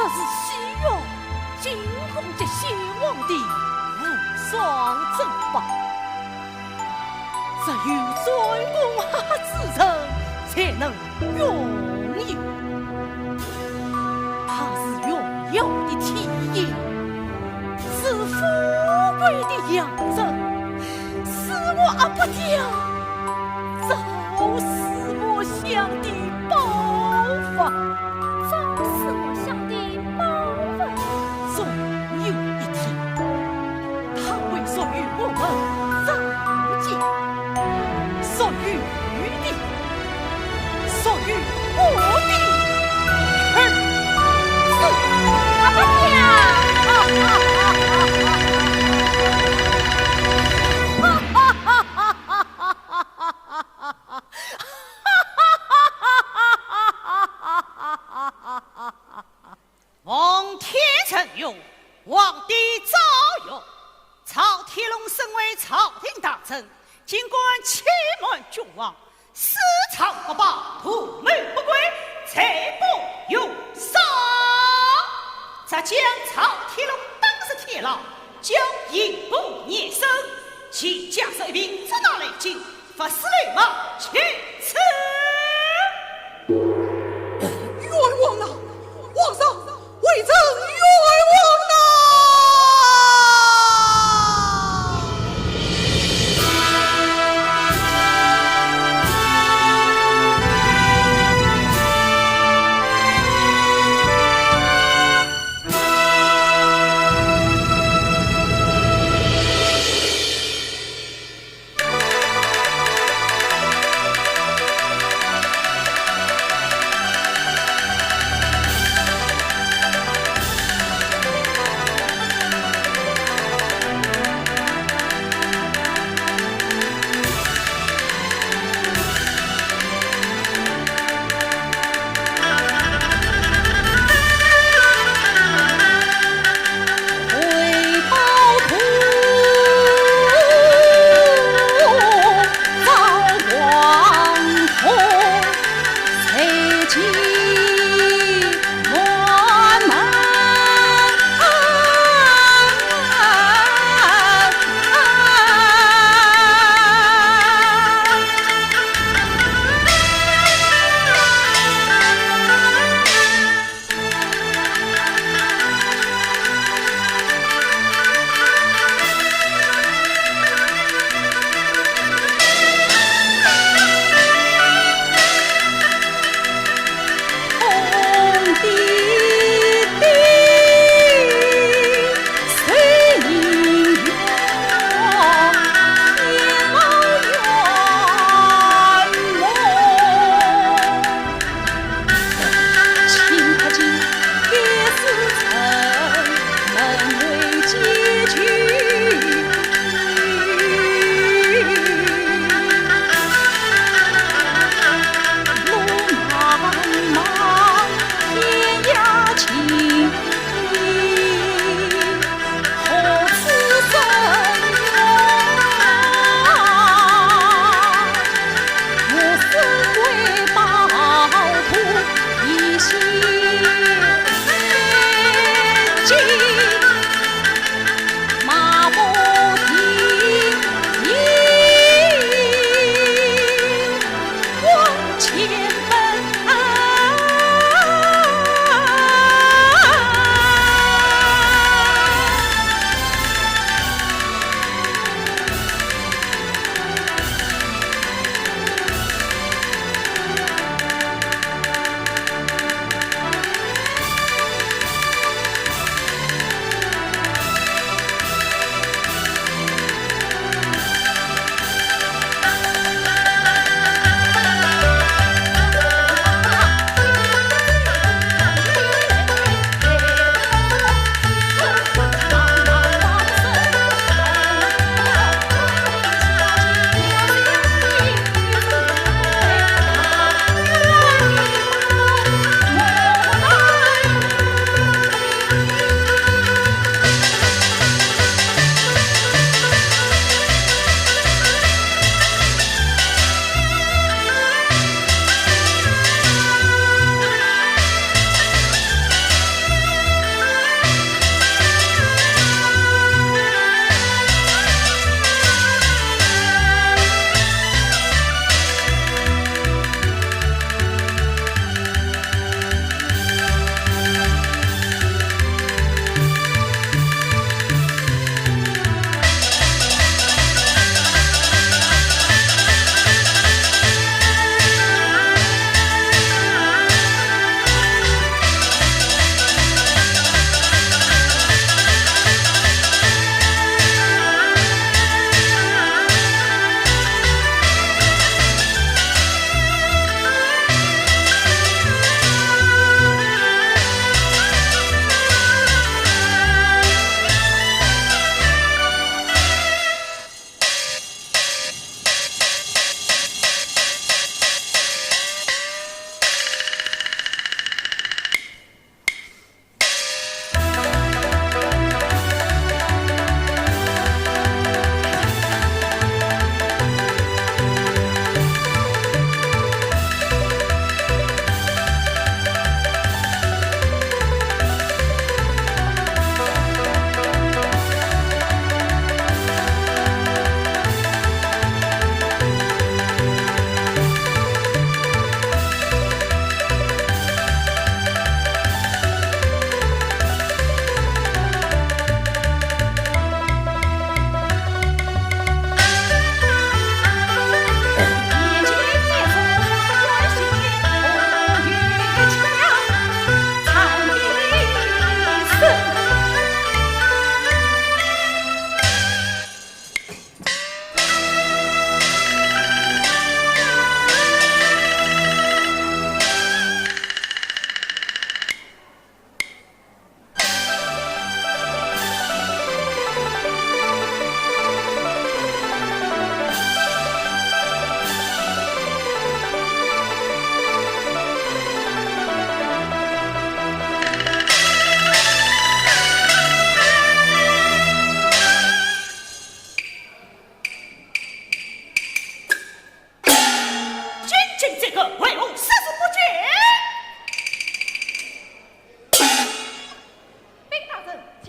这是西元金洪节先王的无双珍宝，只有在我下之人才能拥有。它是荣耀的体验，是富贵的象征，是我阿不掉，早是我想的宝法。早是我想的宝法。总有一天，它会属于我们人间，属于你，属于我的儿子。阿不望天承运，皇帝诏曰：曹天龙身为朝廷大臣，尽管欺瞒君王，私藏国宝，图谋不轨，贼不用杀。则将曹天龙当时铁牢，将刑部年生，其家手一并捉拿来京，罚司雷马去此。冤枉啊！皇上，微臣冤枉啊！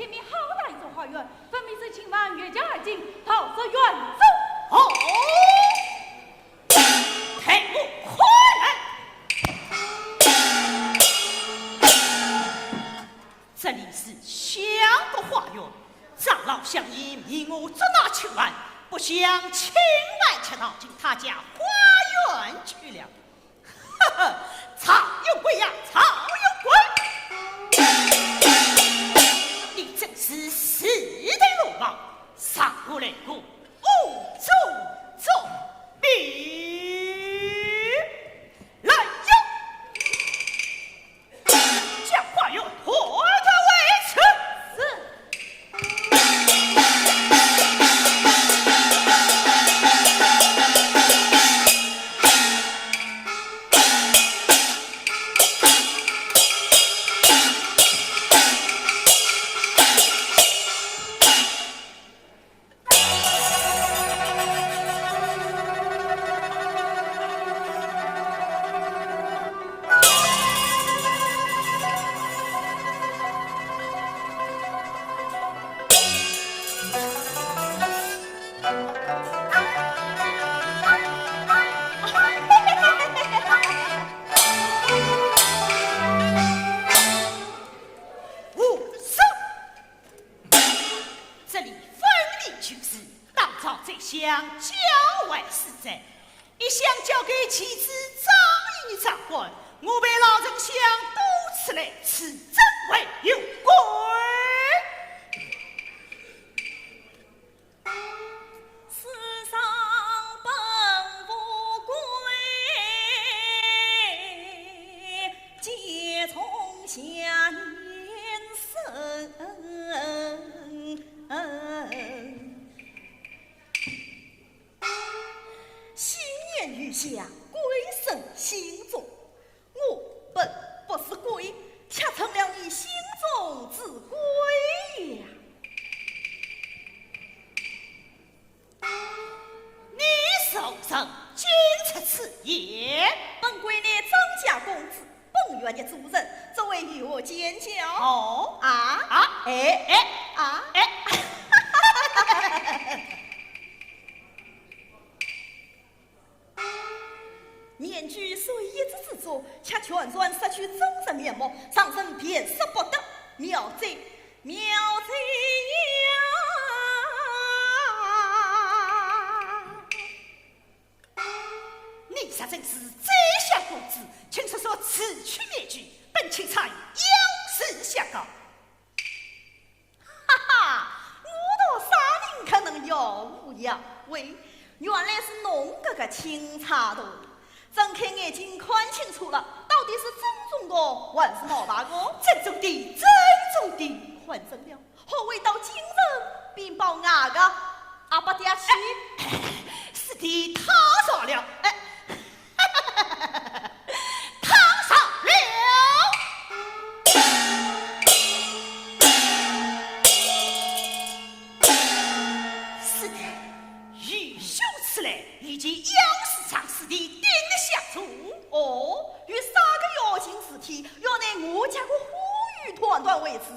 前面好大一座花园，分明是秦王岳家而进，逃得远走。哦，陪我快来！这里是香的花园，长老相依，命我捉拿秦王，不想秦王却逃进他家花园去了。呵呵，曹有鬼呀，曹有鬼！你真是死的鲁莽，上过来过，无中作弊！来哟，将花园破坏为止。郊外死在，一向交给妻子张姨掌管，我被老丞相多次来此真为有鬼。世上本无鬼，皆从下年生。新年余下，鬼神心中。我本不是鬼，却成了你心中之鬼呀！你手上坚持此言，本归呢张家公子，本院的主人，作为与我监教。哦啊，面具虽一之之作，却全然失去真实面目，上身辨识不得。妙贼，妙贼呀！你实真是宰相公子，请说说此去面具，本钦差役有事相告。哈哈，我道啥人可能有无呀？喂，原来是侬这个钦差的。睁开眼睛看清楚了，到底是正宗的还是毛大哥？正宗的，正宗的，换正了。何为到今日并报牙个阿不嗲去？是的，他少了，他少了。是的，愚兄此来，已经妖事长死的定下主。哦，与啥个妖精尸体要拿我家个呼吁团团为止，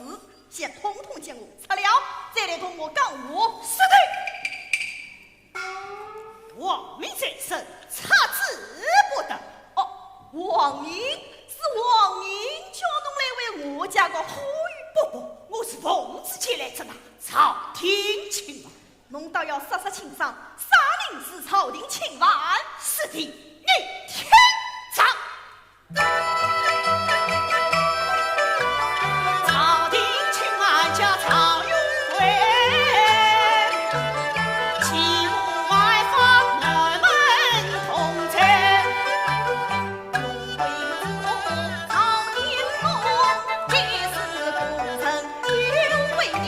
先统统将我拆了，再来同我讲我。是的，王明在身，差之不得。哦，王明是王明叫侬来为我家个呼吁。不，我是奉旨前来着拿朝廷亲王。侬倒要说说清爽，啥人是朝廷亲王？是的，你听着。朝廷亲王叫曹永贵，其母外方南门同财。朝廷中一时功臣有为你，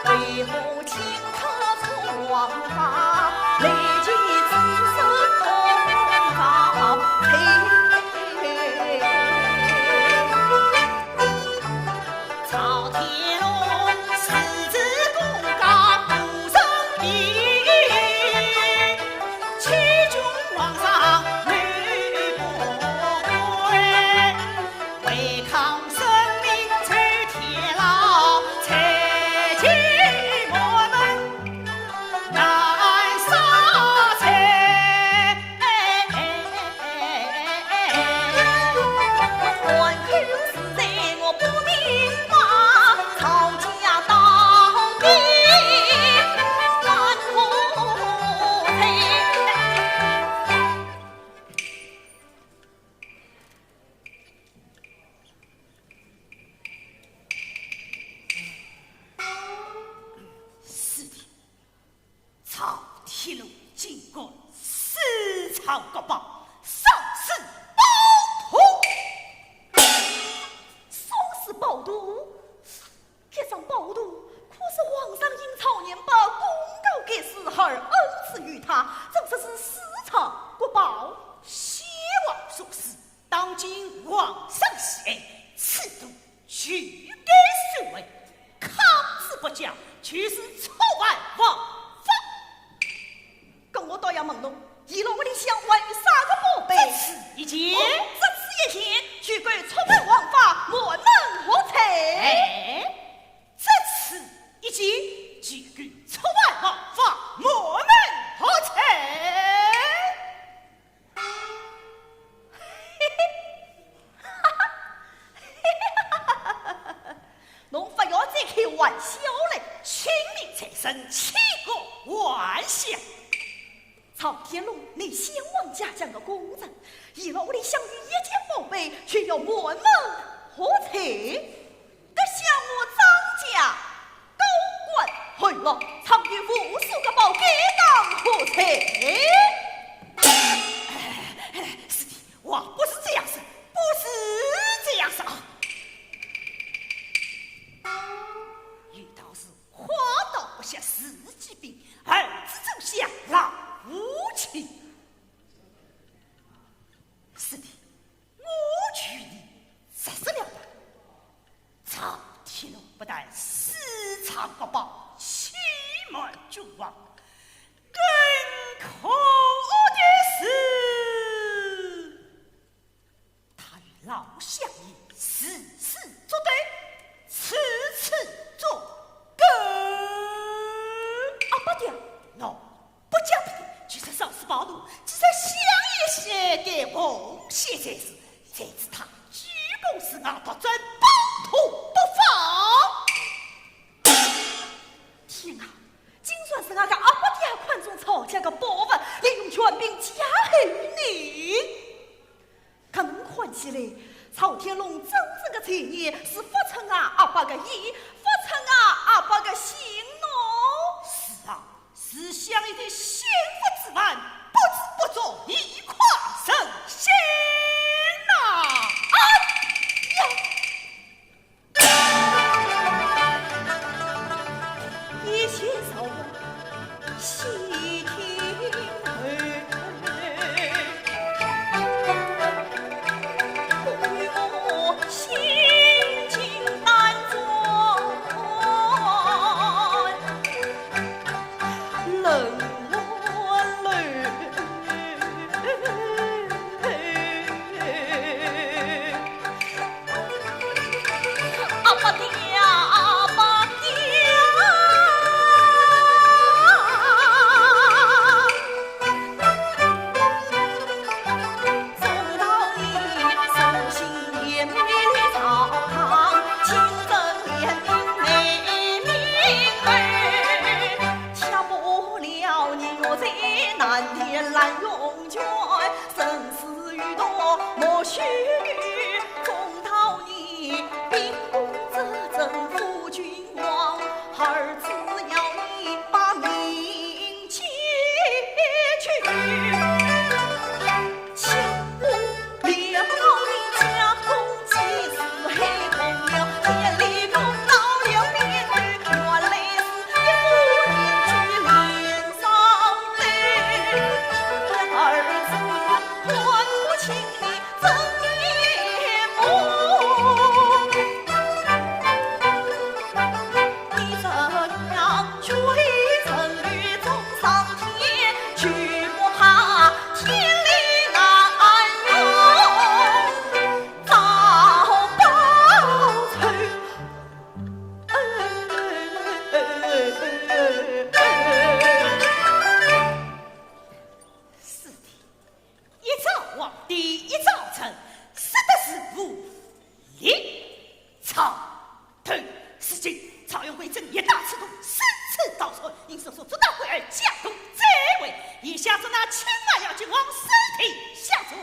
为母亲可出王法，累积自身功劳。朝天龙世子公告不生病，欺君皇上女不归，违抗生命走天牢，才贴上报图，可是皇上因朝年把公告给死孩儿恩赐于他，这是私藏国宝。先王所示，当今皇上喜爱，此度俱该受为，抗旨不讲，却是错案枉法。跟我倒要问侬，遗了我的相关于啥个宝贝？这次一件，这次一件，俱归错案枉法，莫能何才？这次一件，俱归错案枉法，莫能何才？侬不要再开玩笑了，亲临财神，岂个玩笑？曹天龙，你先王家将的功臣，遗了我的相与一件宝贝，却要莫能何才？得向我张家高官去了，藏于无数个宝，该当何才？是的，王不是这样子，不是这样子啊！遇到是花刀不下四季兵，儿子走下老无情。是的，我劝你杀死了他。曹天龙不但私藏国宝，欺瞒君王，更可恶的是，他与老相爷时时作对，次次作梗。阿八爹，喏，不讲不的，就是上司暴怒，只是想一些给奉献才是。这次他鞠躬是俺到真帮徒不放。天啊！就算是俺个阿八爹款中曹家个宝物，利用权柄加害于你。更看起来，曹天龙真正的才艺是不成俺阿爸个意，不成俺阿爸个心哦。是啊，是想一点幸福之晚，不知不觉一跨神仙呐！一切稍后，细听为我心惊胆战，冷我泪。阿爸爹，阿爸爹。送到你手心也美丽朝堂，清正廉明美名儿，掐不了你我在南天滥用权，生死与多莫须虑，送到你兵工责正负君王，儿子要你把命接去。请我连到你家中祭祀黑公了，天里公到了面对，原来是一副面具脸上泪，儿子还不清你真面目，你怎样追成于中上天，去不怕天理难容，遭报仇。是的，一朝皇帝一朝臣，实的是无力朝廷。如今曹永贵正一大尺度，生刺刀错，因手所做大会而降动这位，以下是那青马要君王身体下注。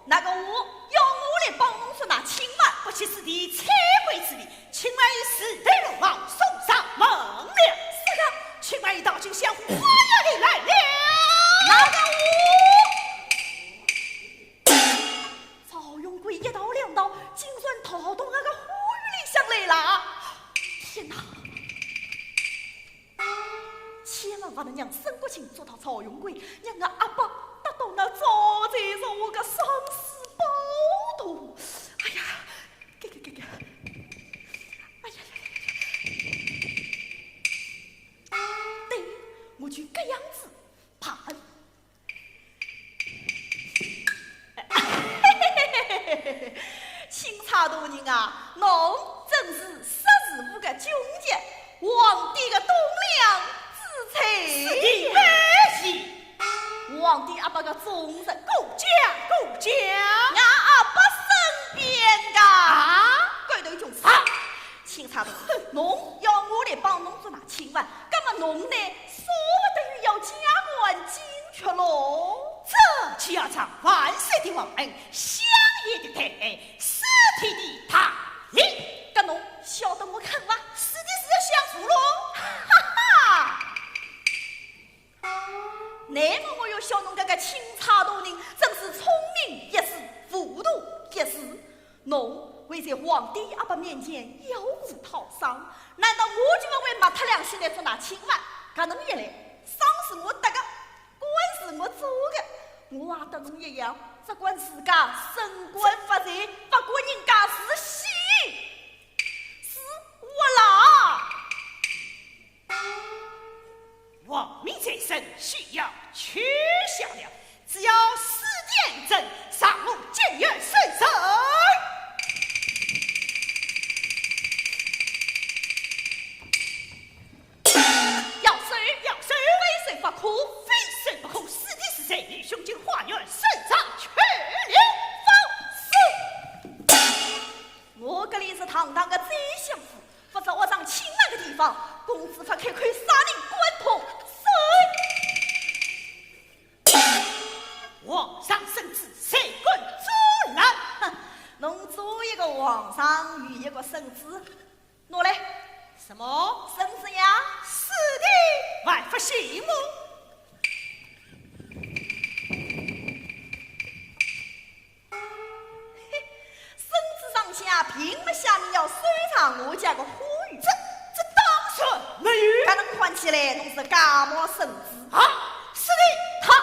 那个我用我来帮侬说那亲嘛，不切实地，拆毁之理，青马与死对龙王送上门了。是的，青马与道君相互花样里来了。那个我曹永贵一刀两刀，就算逃到那个火狱里向来啦。法能让沈国清做到曹永贵，让我阿爸达到那早在说我个生死包头。哎呀，给，哎呀，对，我就这样子判。清查大人啊，侬真是识时务个军节，皇帝个栋梁之才。是的，没戏。皇帝阿爸个忠人，顾家，俺阿爸身边个鬼头就是。清查大人，侬要我来帮侬做那清官，那么侬呢，说不等于要加官进爵喽？这就要唱万岁的王恩，乡野的太爱，尸体的他应。搿侬晓得我看伐？是的是要相处喽。哈哈！难么我要晓侬搿个清查大人真是聪明一时，糊涂一时。侬会在皇帝阿爸面前有苦讨伤，难道我就要为抹脱良心来做那清官？搿能一来，伤是我得个，官是我做的。我也得侬一样，只管自家升官发财，不管人家是喜是我啦。王命在身，需要取消了。只要时间正，上路见月顺神。要谁？非谁不可，非谁不可。是的是谁？你胸襟花园，身上去了放肆。我这里是堂堂的宰相府，否则我上清安的地方，公子法开可以杀人关头。皇上圣旨，谁管阻拦？哼，侬做一个皇上与一个圣旨，拿来什么圣旨呀？是的，万不信目。圣旨上下并不下面要随常我家个呼吁，这当然没有。搿能看起来侬是假冒圣旨啊？是的，他。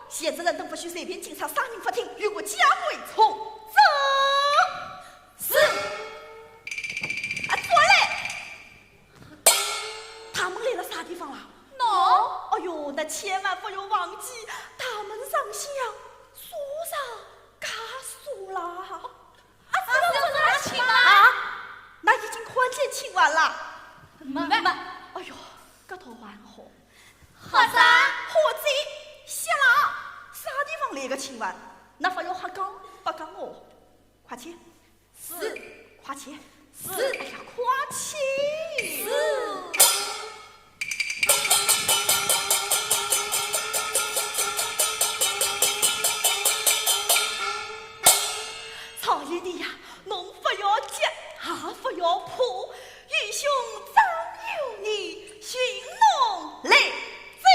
现在人都不许随便进场杀人法庭，与我加贵从走。是。啊，过来！他们来了啥地方啦？喏，哎哎呦，那千万不要忘记，大门上香，书上家书啦。是请完啊，那已经快点请完了。哎呦，这头还好。何三，伙计，谢了，啥地方来个请完？那不要瞎讲，不讲我。快去。是，快去。是，哎呀，快去。是。曹爷弟呀，侬不要急，也不要怕，愚兄张有你寻侬来走。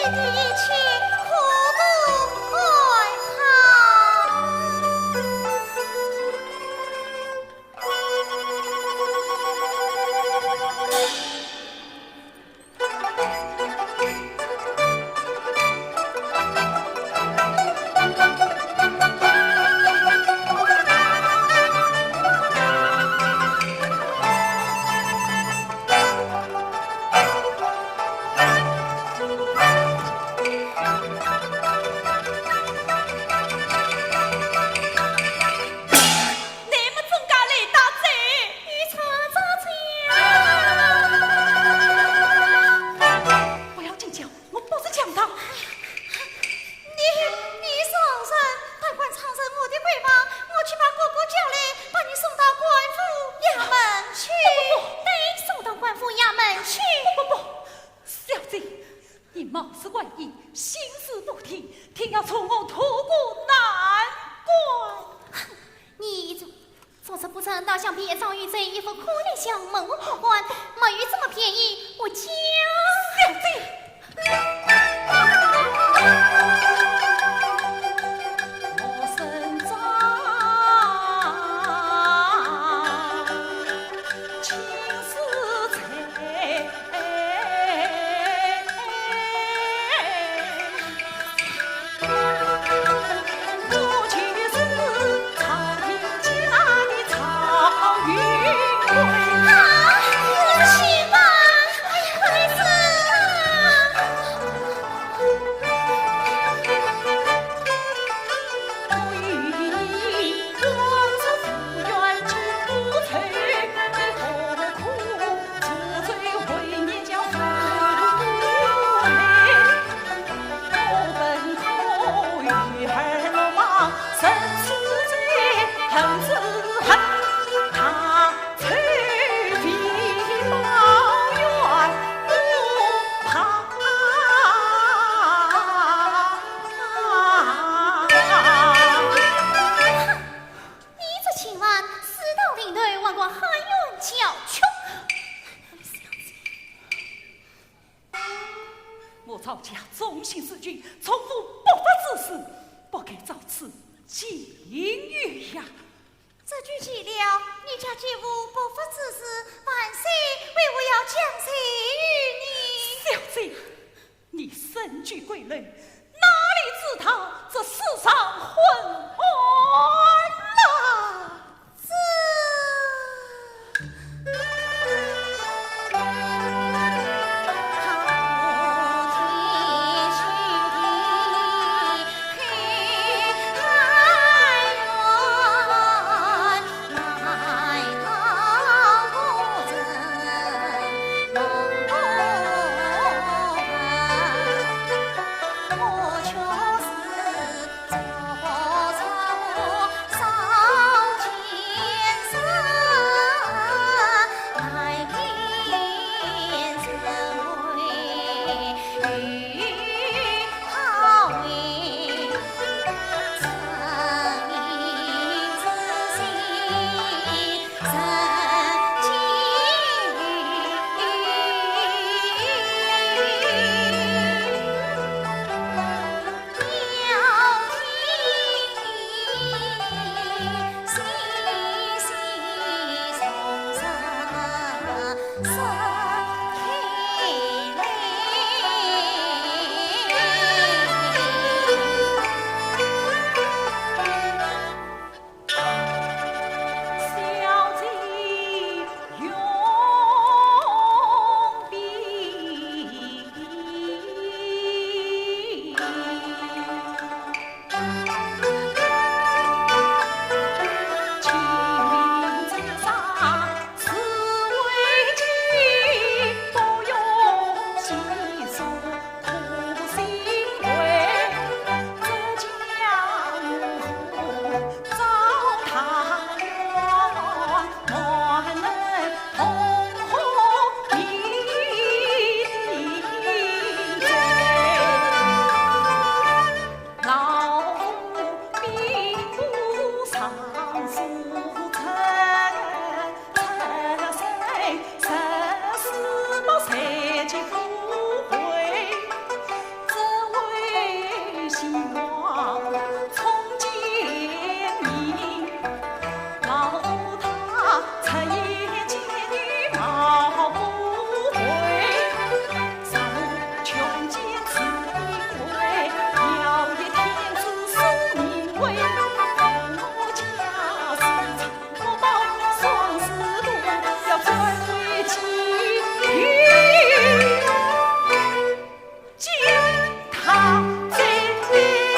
一起。你上身，快快藏身我的闺房，我去把哥哥叫来，把你送到官府衙门去。得送到官府衙门去。不，小姐，你貌似怪异，心思不停，定要从我托过难关。你做事不曾到像别赵玉这一副苦脸相蒙过关，没有这么便宜，我将小姐。我身在青丝翠，我却是朝廷家的曹云贵。去吧，孩子。我曹家忠心似君，从无不法之事，不该遭此境遇呀！这句气了，你家姐夫不法之事，万岁为我要降罪于你。小姐，你身居贵人，哪里知道这世上混乱了？他在。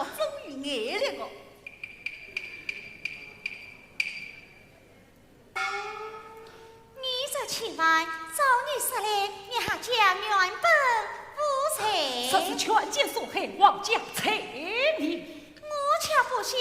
我终于爱了个。你这起来找你失来，你还讲原本无才。这是权奸所害，王家财你。我却不信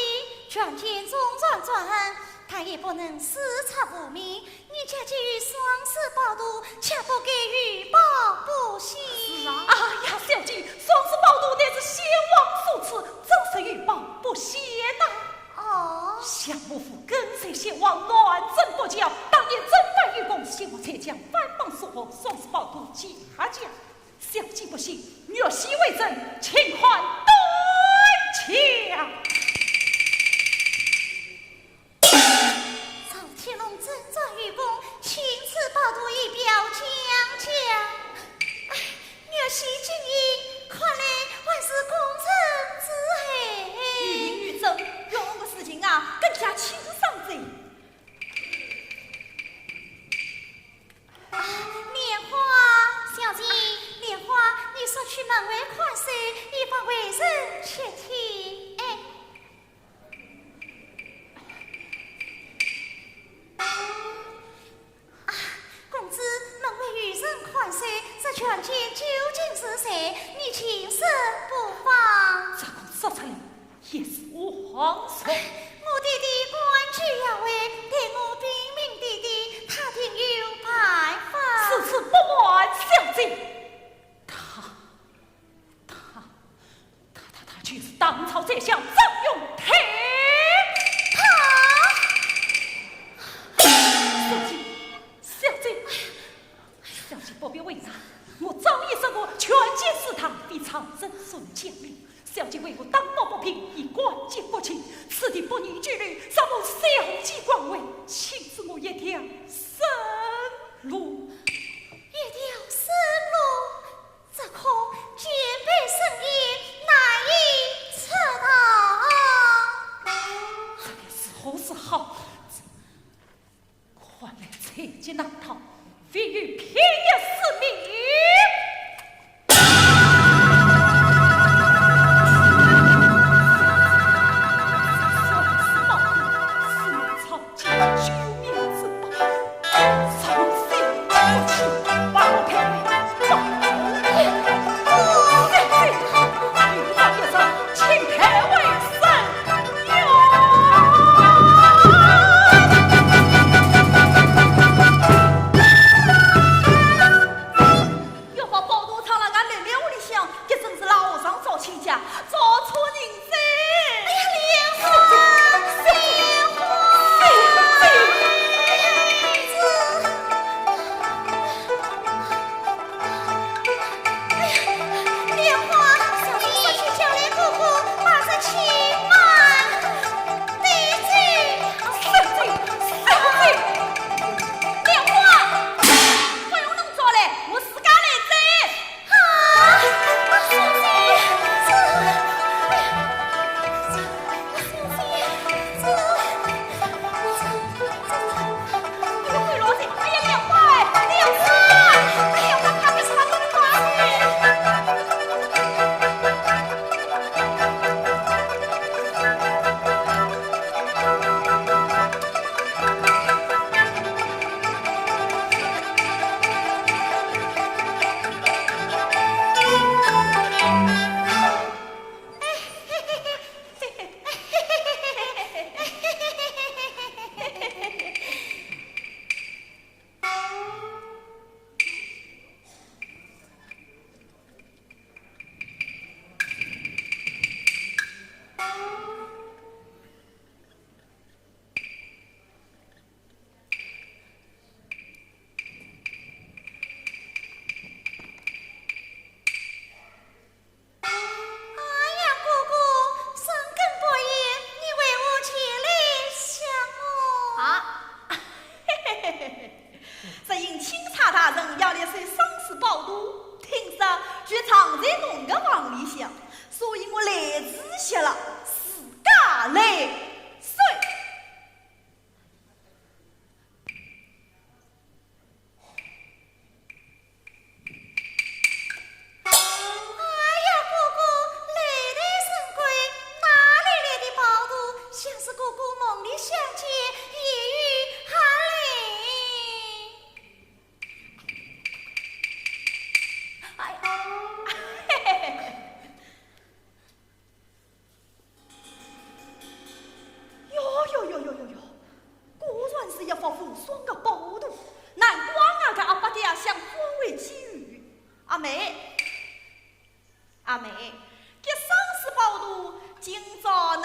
权奸中转，他也不能私察无名。你家基于双死报毒，却不给予报不行。是啊，哎呀，小姐，双死报毒乃是先王所赐，正是欲报不贤呐。哦，相母父跟随先王乱政国教，当年征犯于公，先王才将藩邦所获，双死报毒下降。小姐不信，若昔为证，请还对枪。赵天龙征战于公，亲自报读一表将。哎，若惜经营，看来还是功臣之害。于明于正，用我的事情啊，更加轻伤贼。莲花小姐，莲花，你说去门外看谁，以防为人窃听。哎。公子，门外有人看谁，这权奸究竟是谁？你轻身不放。这个说出来也是我皇上。我弟弟官居要位，待我禀明弟弟，他定有办法。此次不瞒小姐，他就是当朝宰相张永泰。小姐不必为难，我早已说过，权奸私堂必藏真孙将领。小姐为我当谋不平，以官奸不清，此地不逆纪律，让我小姐官位，请赐我一条生路。一条生路，这可戒备森严，难以测到。这个时候是好，看来采集那套，非与偏一死命。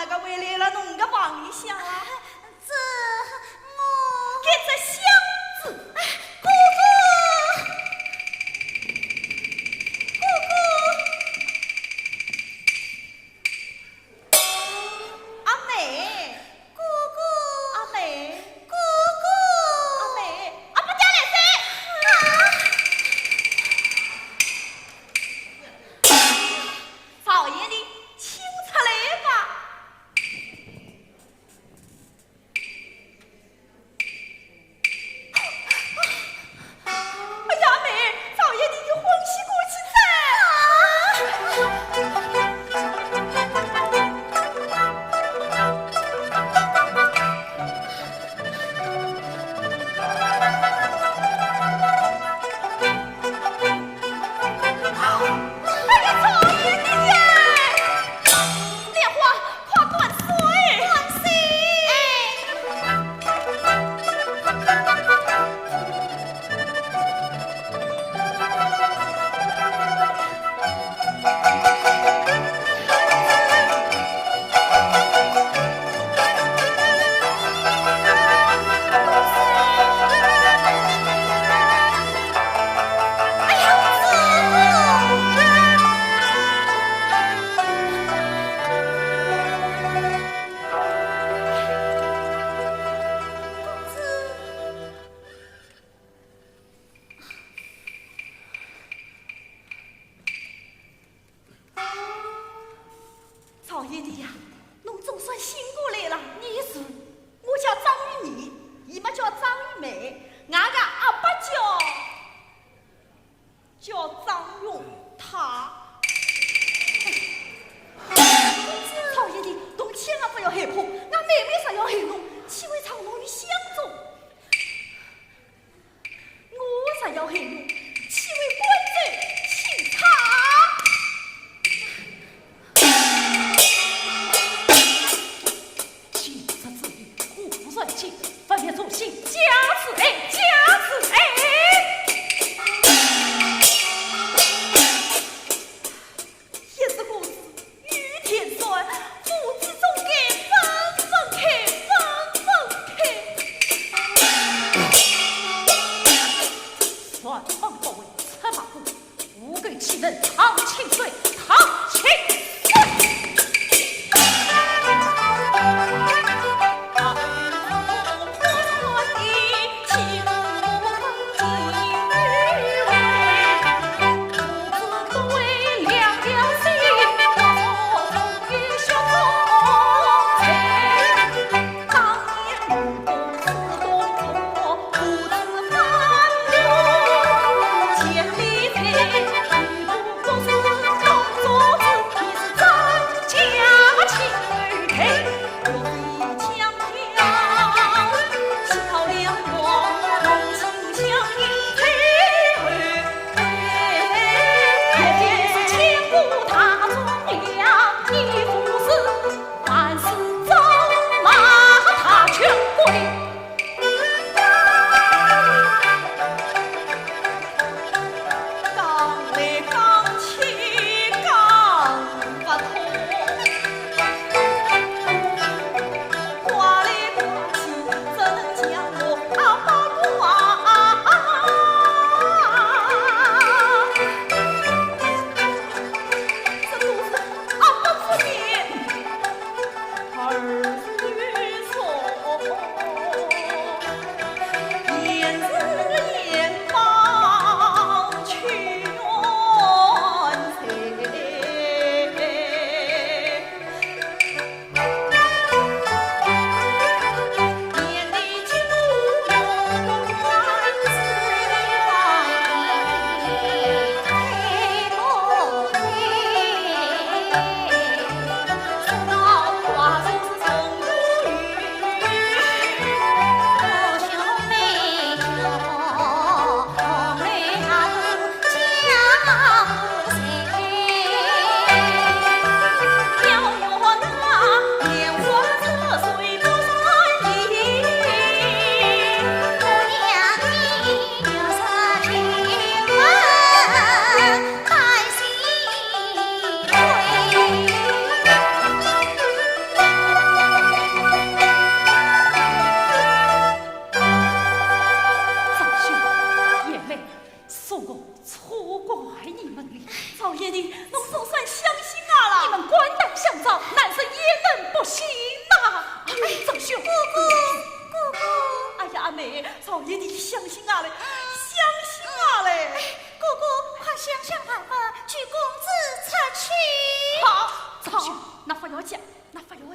个为来了弄个帮一下啊？这我给这箱子，哥哥，阿妹，哥哥，阿妹，哥哥，阿妹，阿不家来噻！少爷你请出来吧。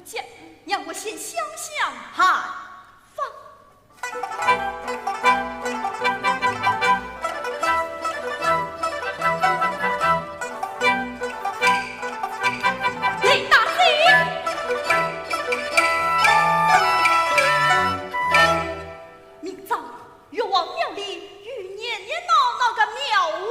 见，让我先想想看法。雷大贼，明早越往庙里与年年闹那个庙会。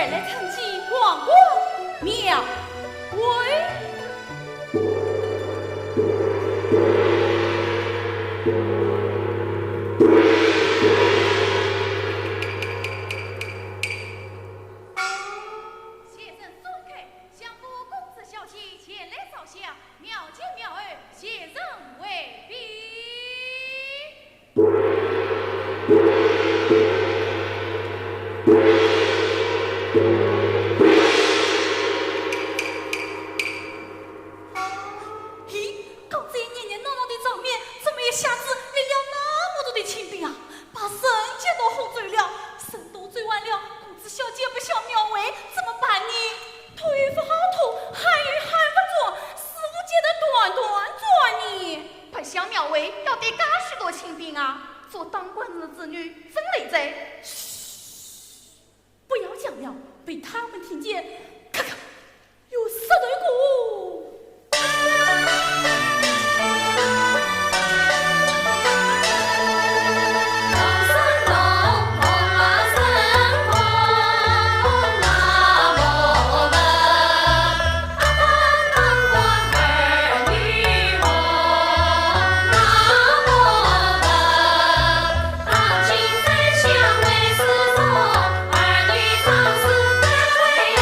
来参见王公庙会。先生尊客，相府公子小姐前来照相，庙前庙后，先生为宾。咦，公子爷年年闹闹的场面，怎么一下子也要闹间，看看有啥对过？儿女长死不为呀。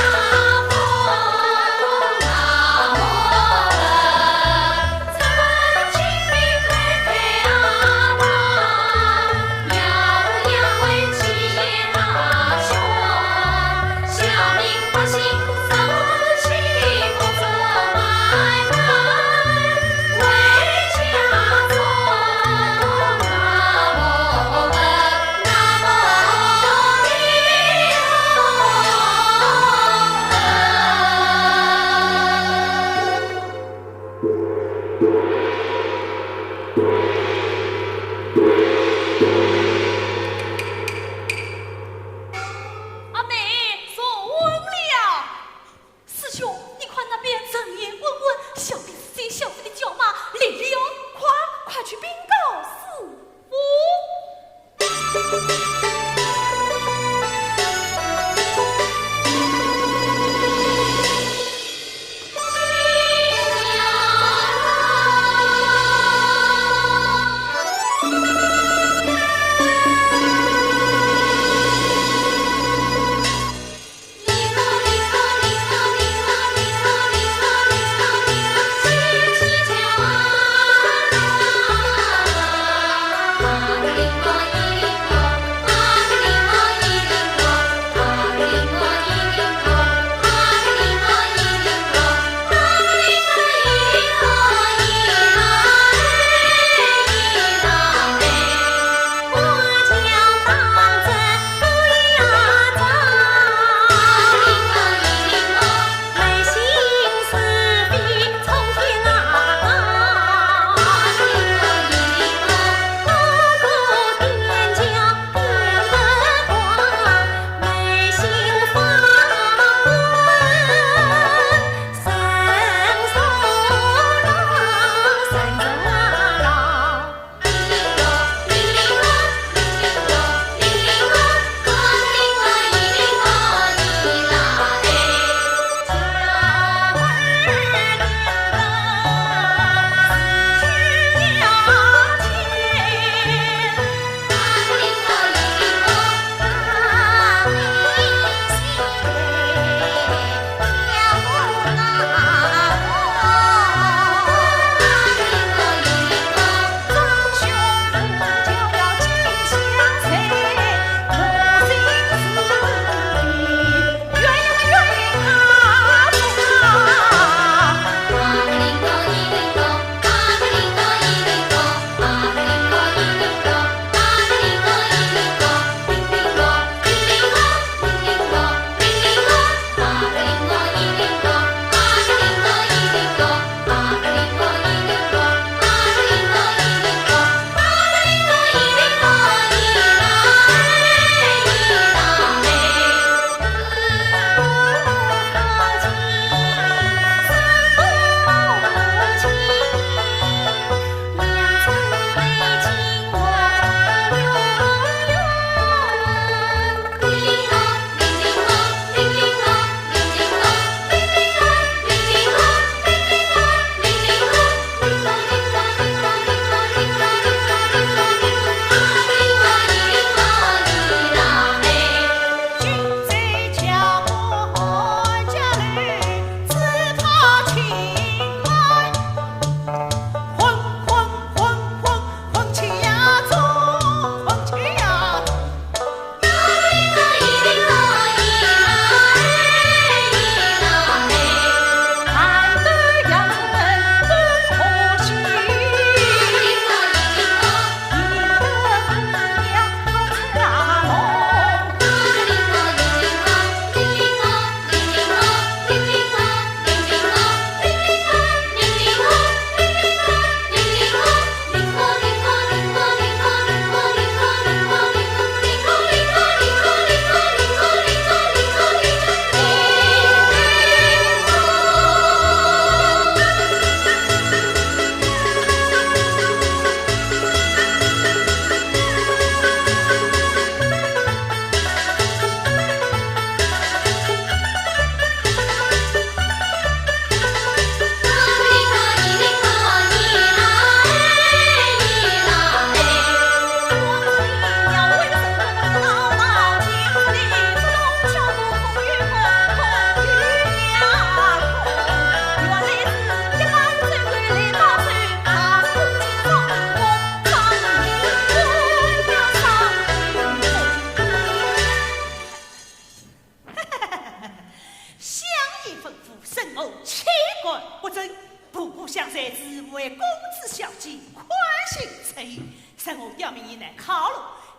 府深谋切管不正，步步相随，只为公子小姐宽心侧意。身后刁民一难考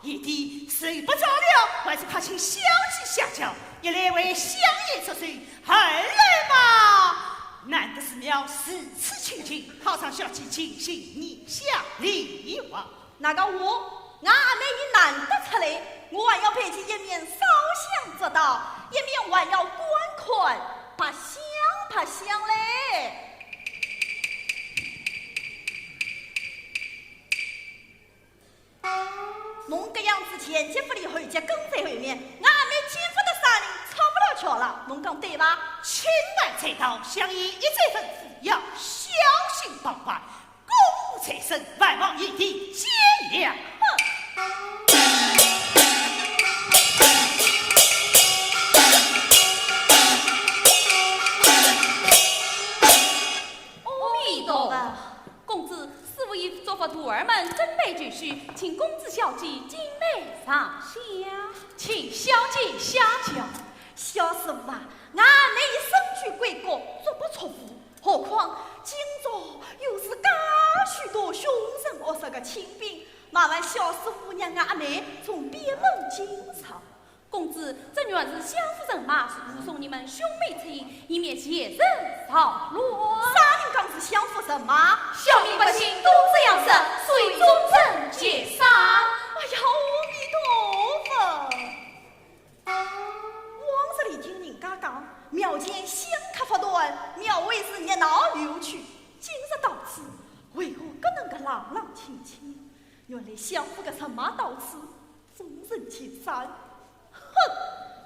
虑，一地睡不着了，还是怕请小姐下轿，一来为乡野出水，二来嘛。难得寺庙四次清净，好让小姐尽心念想力望。那个我妹已难得出来，我还要陪其一面烧香之道，一面还要观看拍香嘞。侬这样子前姐夫里回家跟在后面，俺妹姐夫的山林吵不了桥了，侬讲对吧？千万才到，相依一再吩咐，要小心保管，公务财神，万望一地见谅。阿弥陀佛，公子师傅已嘱咐徒儿们准备就绪，请公子小姐进内上香，请小姐下轿。小师傅啊，俺妹身居贵国，足不出户，何况今朝又是噶许多凶神恶煞的亲兵，麻烦小师傅让俺妹从边门进场。公子这原是相夫人马，护送你们兄妹出营，以免邪人扰乱。啥人讲是相夫人马？小民百姓都这样说，所以忠贞节杀。哎呀，阿弥陀佛！往日里听人家讲，庙前香客不断，庙外是热闹有趣。今日到此，为何各能个朗朗清清？原来相夫的人马到此，众人千山。哼！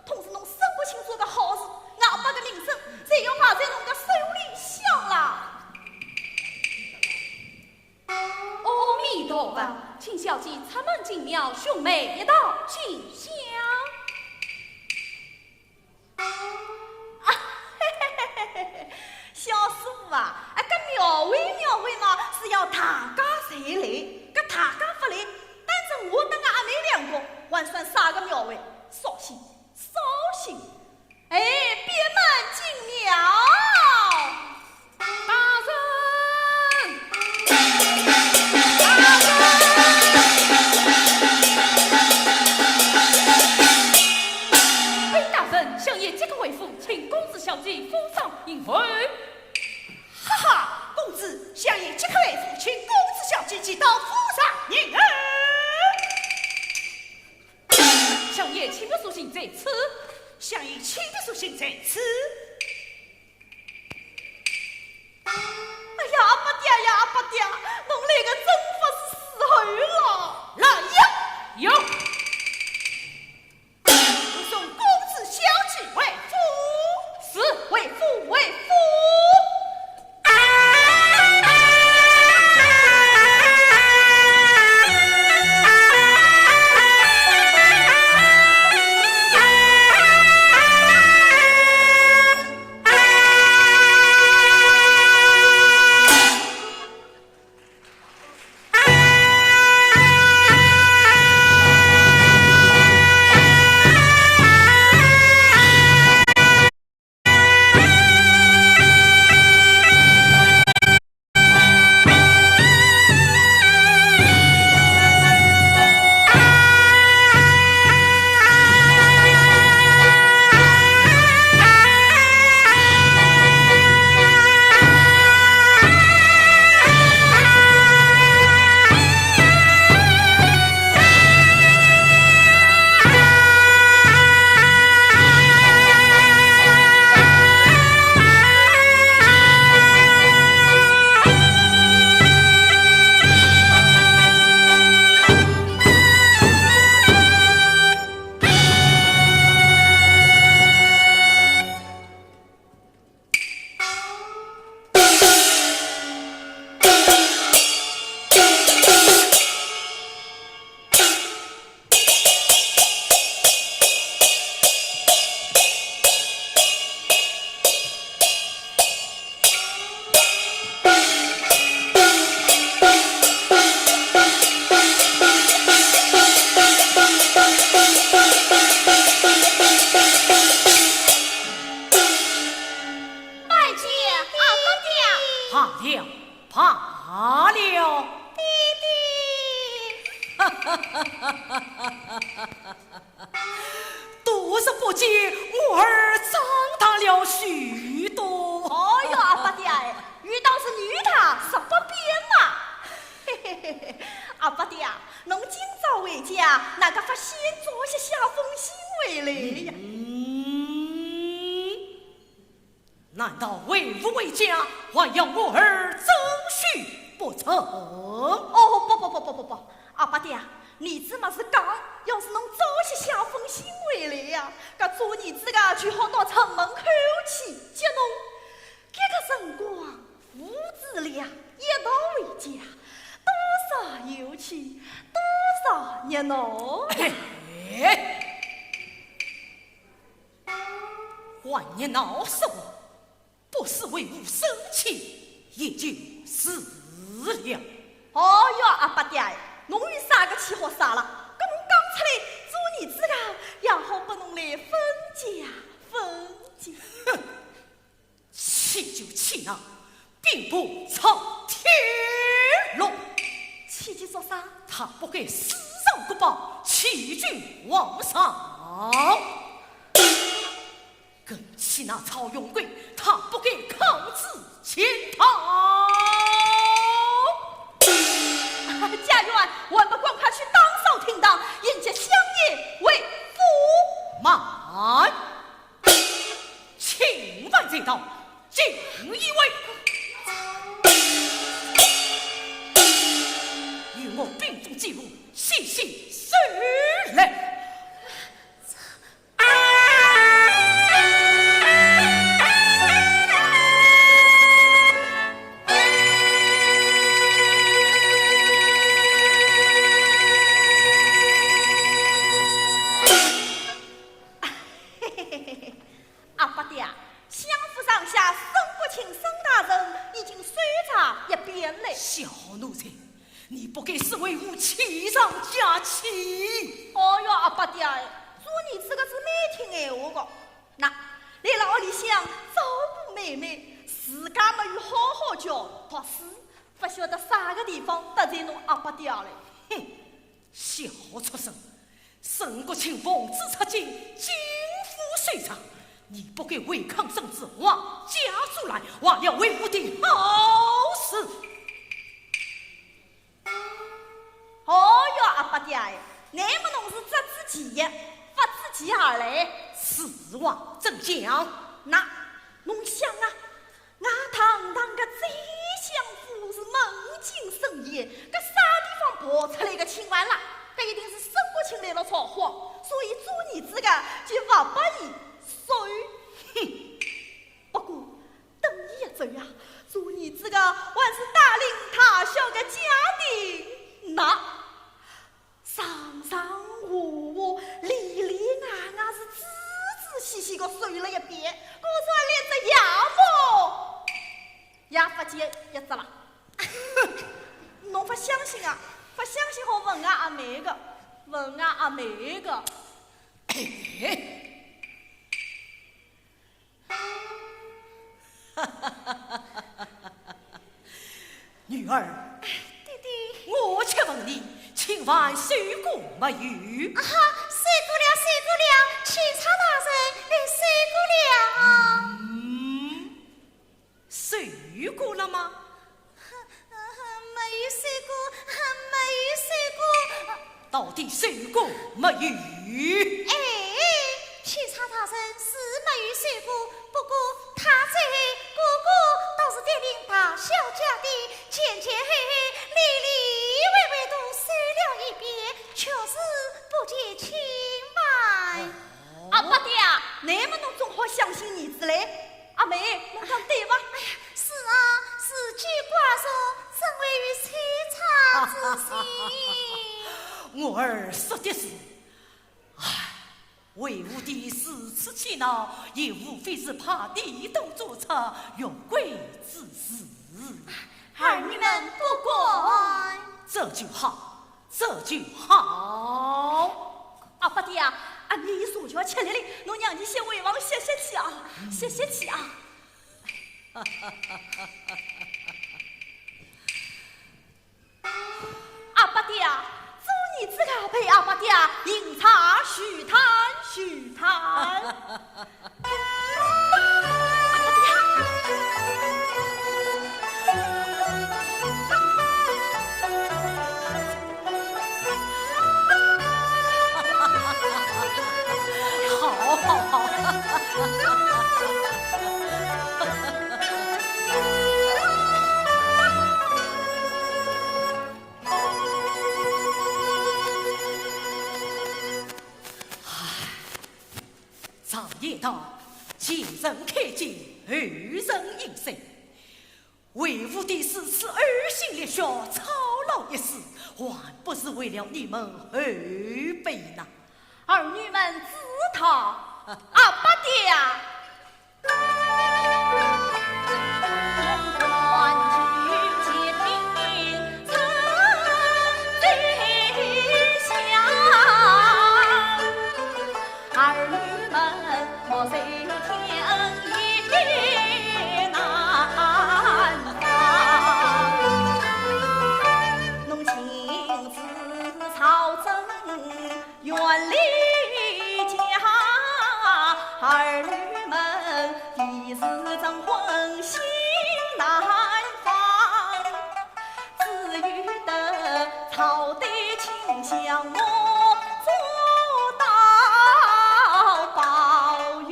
同是侬生不清做的好事，俺把个名声，谁要怕在侬的手里响啦？阿弥陀佛，请小姐出门进庙，兄妹一道进香。小师傅啊，搿庙会嘛是要大家侪来，搿大家不来，单是我跟俺妹两个，还算啥个庙会？扫兴，哎，别门进庙。大人，回大人，相爷即刻回府，请公子小姐扶上迎会。哈哈，公子，相爷即刻回府，请公子小姐即到府上迎儿。相爷亲的书信在此，相爷亲的书信在此。哎呀，阿八爹呀，阿八爹，侬来个真不是时候了。来呀，有。送公子小姐为夫。是为夫。怕了，怕了，爹多是不见我儿长大了许多。哎呦，阿八爹，遇到是女他18变嘛。嘿嘿嘿嘿，阿八爹，侬今早回家，哪个发现做些下风行为嘞呀？难道为父为家，还要我儿争取不成？哦，不，阿八爹，儿子嘛是讲，要是侬做些下风行为嘞呀，搿做儿子个就好到城门口去接侬。这个辰光，父子俩一道回家，多少有趣，多少热闹。还热闹什么？不是为吾生气，也就是了。哦哟，阿八爹，侬有啥个气好啥了？搿侬讲出来，做儿子个也好拨侬来分解分解。哼，气就气呐，并不朝天龙。气就说啥？他不给世上不报，欺君罔上。更气那曹永贵，他不给抗旨潜逃。家园，我们赶快去当少厅堂，迎接相爷为驸马。请问这道，锦衣卫与我并封记录，细细思来。小奴才，你不给是为吾气上加气。哦哟，阿八爹，做儿子个是没听闲话个。那来了屋里向照顾妹妹，自家没有好好教读书，不晓得啥个地方得罪侬阿八爹嘞。哼，小畜生！沈国清奉旨出京，金夫水长，你不给违抗圣旨，往家出来，忘了为吾的好事。哦哟，阿八爹，乃么侬是责之其一，发之其二嘞？此话怎讲？那侬想啊，俺堂堂个宰相府是门禁森严，搿啥地方跑出来个青蛙啦？搿一定是沈国清来了造谎，所以做儿子个就勿拨伊随。哼！不过等伊一走呀，做儿子个还是大领他小个家庭，那上上下下、里里外外是仔仔细细个算了一遍，果然连只牙毛也不见一只了。侬不相信啊？不相信好问俺阿妹个，问俺阿妹个。女儿，弟弟，我且问你，请问水过没有？啊哈，水过了，水过了，钦差大人来水过了。水过了吗？没有水过，没有水过。到底水过没有？哎，钦差大人是没有水过，不过他在哥哥倒是带领大小家的前前后后、里里外外都算了一遍，确实不见清白。阿八爹，乃么侬总好相信儿子嘞？阿妹，侬讲对伐？哎呀，是啊，是句话说，身为于猜察之心。我儿说的是，唉，为吾的四次气恼，也无非是怕地动作差，有贵之事。儿女们不管，这就好，这就好。阿八爹啊，阿妹一说就要吃力哩，侬娘亲先回房歇歇气啊，歇歇气啊。个陪阿爸爹饮茶叙谈叙谈。常言道，前人开剑，后人饮水。为吾的事是儿心烈血，操劳一世，还不是为了你们后辈呢？儿女们自讨，阿爸爹远离家，儿女们一时争魂心难放，至于得朝得倾向我做到保佑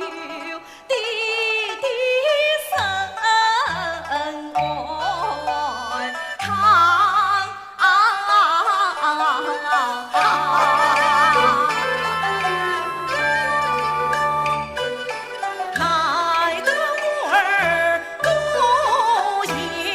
弟弟生安康。来得我儿多言。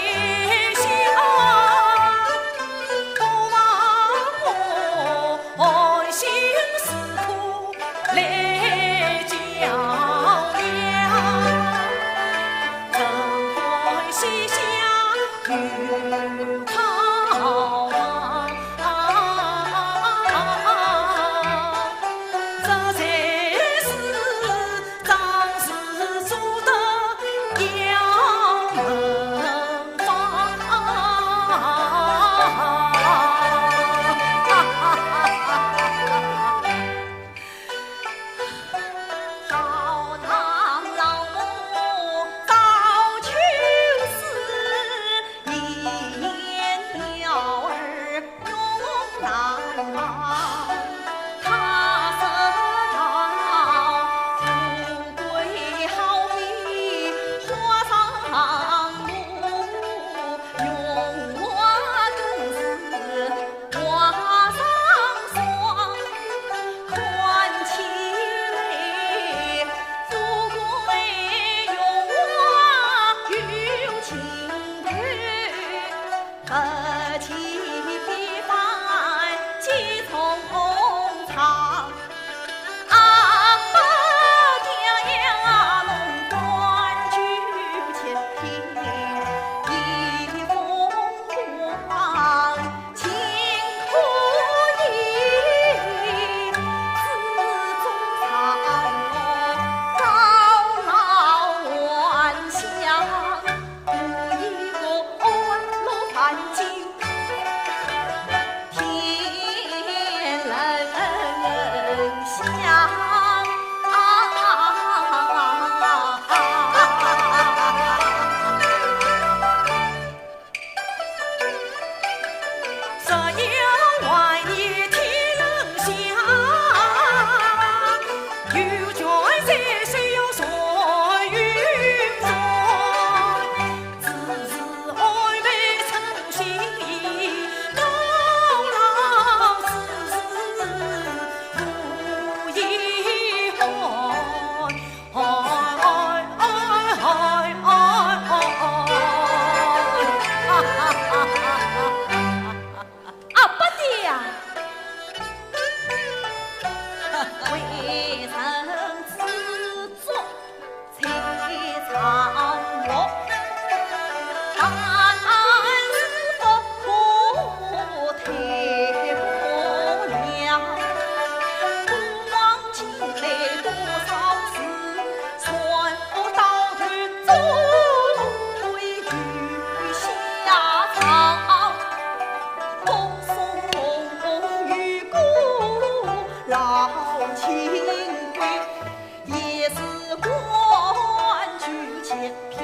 平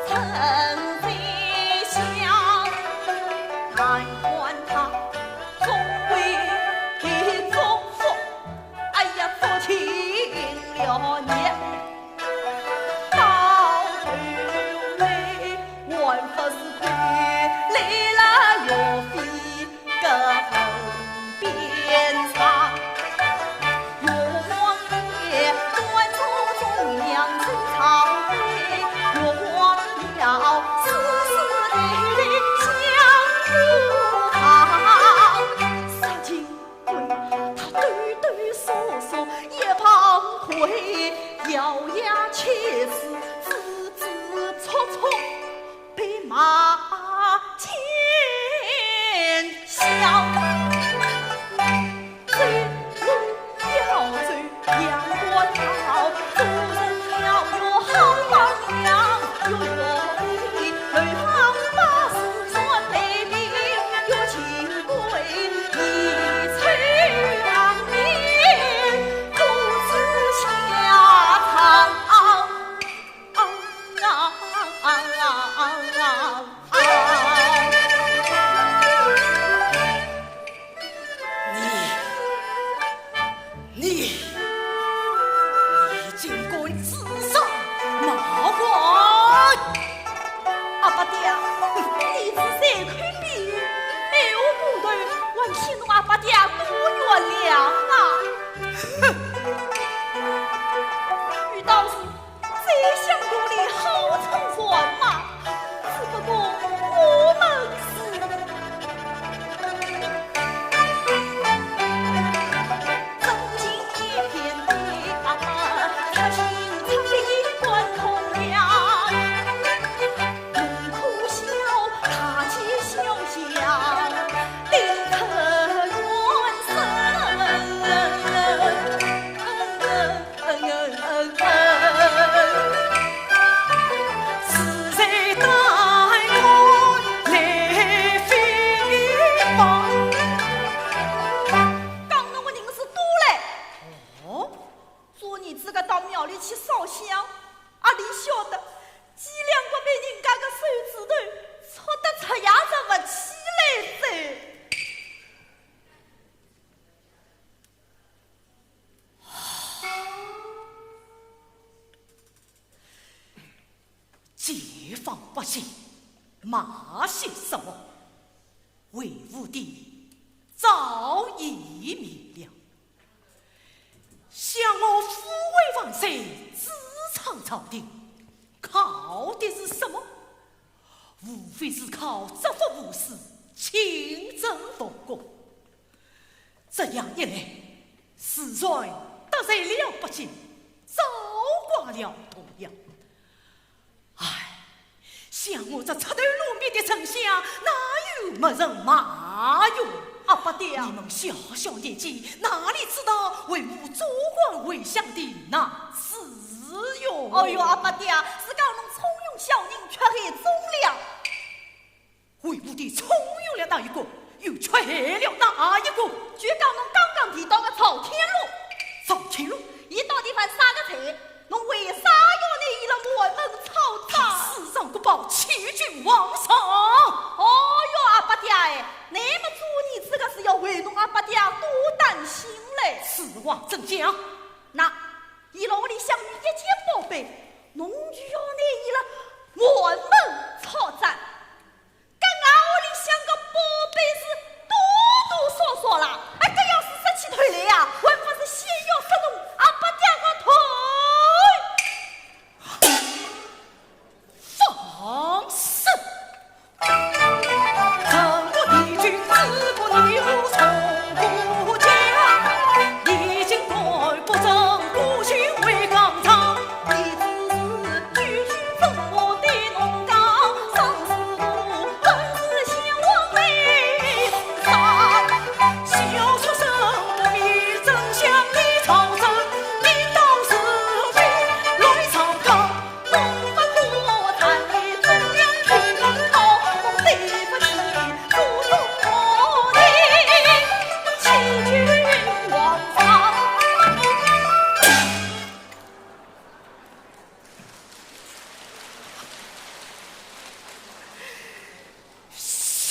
曾飞翔，难管他终为宗父，哎呀，父亲了念，到头来还不是亏累了岳飞个横边长。咬牙切齿，字字错错，被骂见笑。最路要走阳关道，做人要有好榜样，有岳飞雷放把四川北平，有秦桧一吹昂面，不知下场。你竟敢自杀冒还！阿八爹，你是谁可比？我骨头还请侬阿八爹多原谅啊！遇到是最想过的好成算嘛，只不过我们是走进一片黑暗，他心肠里贯通凉，痛苦笑，他皆笑响，临客怨是谁带我来飞往？刚侬个人是多嘞。哦，昨日自个到庙里去烧香，阿里晓得几两个被人家个手指头戳得出牙子不起来噻。解放百姓，骂些什么？魏武帝早已明了，想我抚慰王孙，自创朝廷，靠的是什么？无非是靠执法无私、清正复国。这样一来，四川得罪了百姓，糟挂了同样。唉，像我这出头露面的丞相，哪有没人骂哟？阿八爹，你们小小年纪，哪里知道为吾做官为相的那是哟？哎呦，阿八爹，是讲侬聪勇小人，却害忠良。为吾的聪勇了哪一个？又却害了哪一个？就讲侬刚刚提到的朝天路，朝天路，伊到底犯啥个罪？侬为啥要拿伊了满门抄斩？世上国宝，欺君罔上。哦哟，阿八爹哎，那么昨日这个是要为侬阿八爹多担心嘞。此话怎讲？那伊了屋里向你一件宝贝，侬就要拿伊了满门抄斩。跟俺屋里向个宝贝是多多少少啦，哎，这要是失去腿来呀，还不是先要杀侬阿八爹个腿？放肆！曾国帝君自古逆无从不讲，已经改不正，故训为纲常。你只是句句分我的侬讲。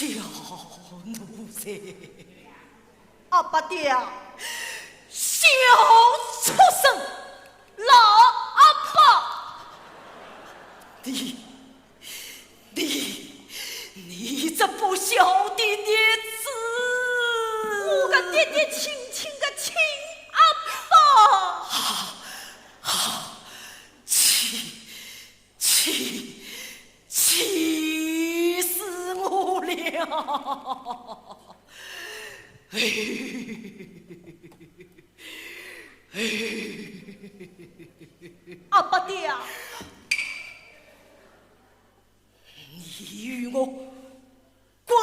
小奴才，阿八爹啊，小畜生，老阿爸，你这不孝的孽子！我个爹爹亲亲个亲阿爸，气死我了！阿八爹啊，你与我滚！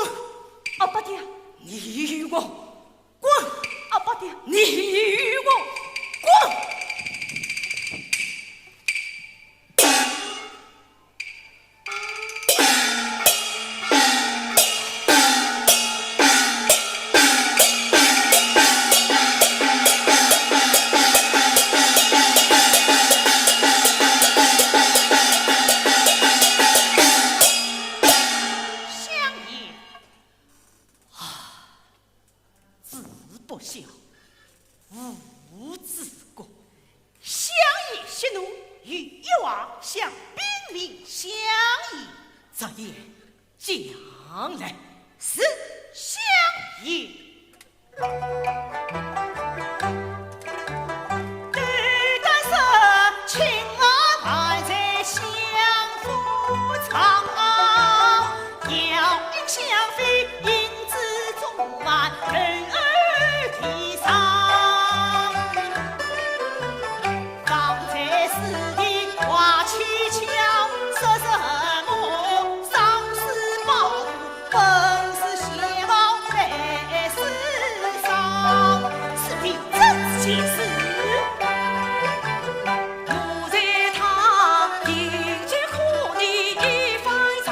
阿八爹，你与我滚！阿八爹，你与我滚！不孝，无子过。相依息怒，与一往相兵临相依，这也将来是相依。对干涉情儿还在相扶长，遥应相飞，因子中晚人儿提上。刚才是的话蹊跷，说什么丧事报复，本是邪王在世上，是非真其事。奴才他引尽苦力一番长，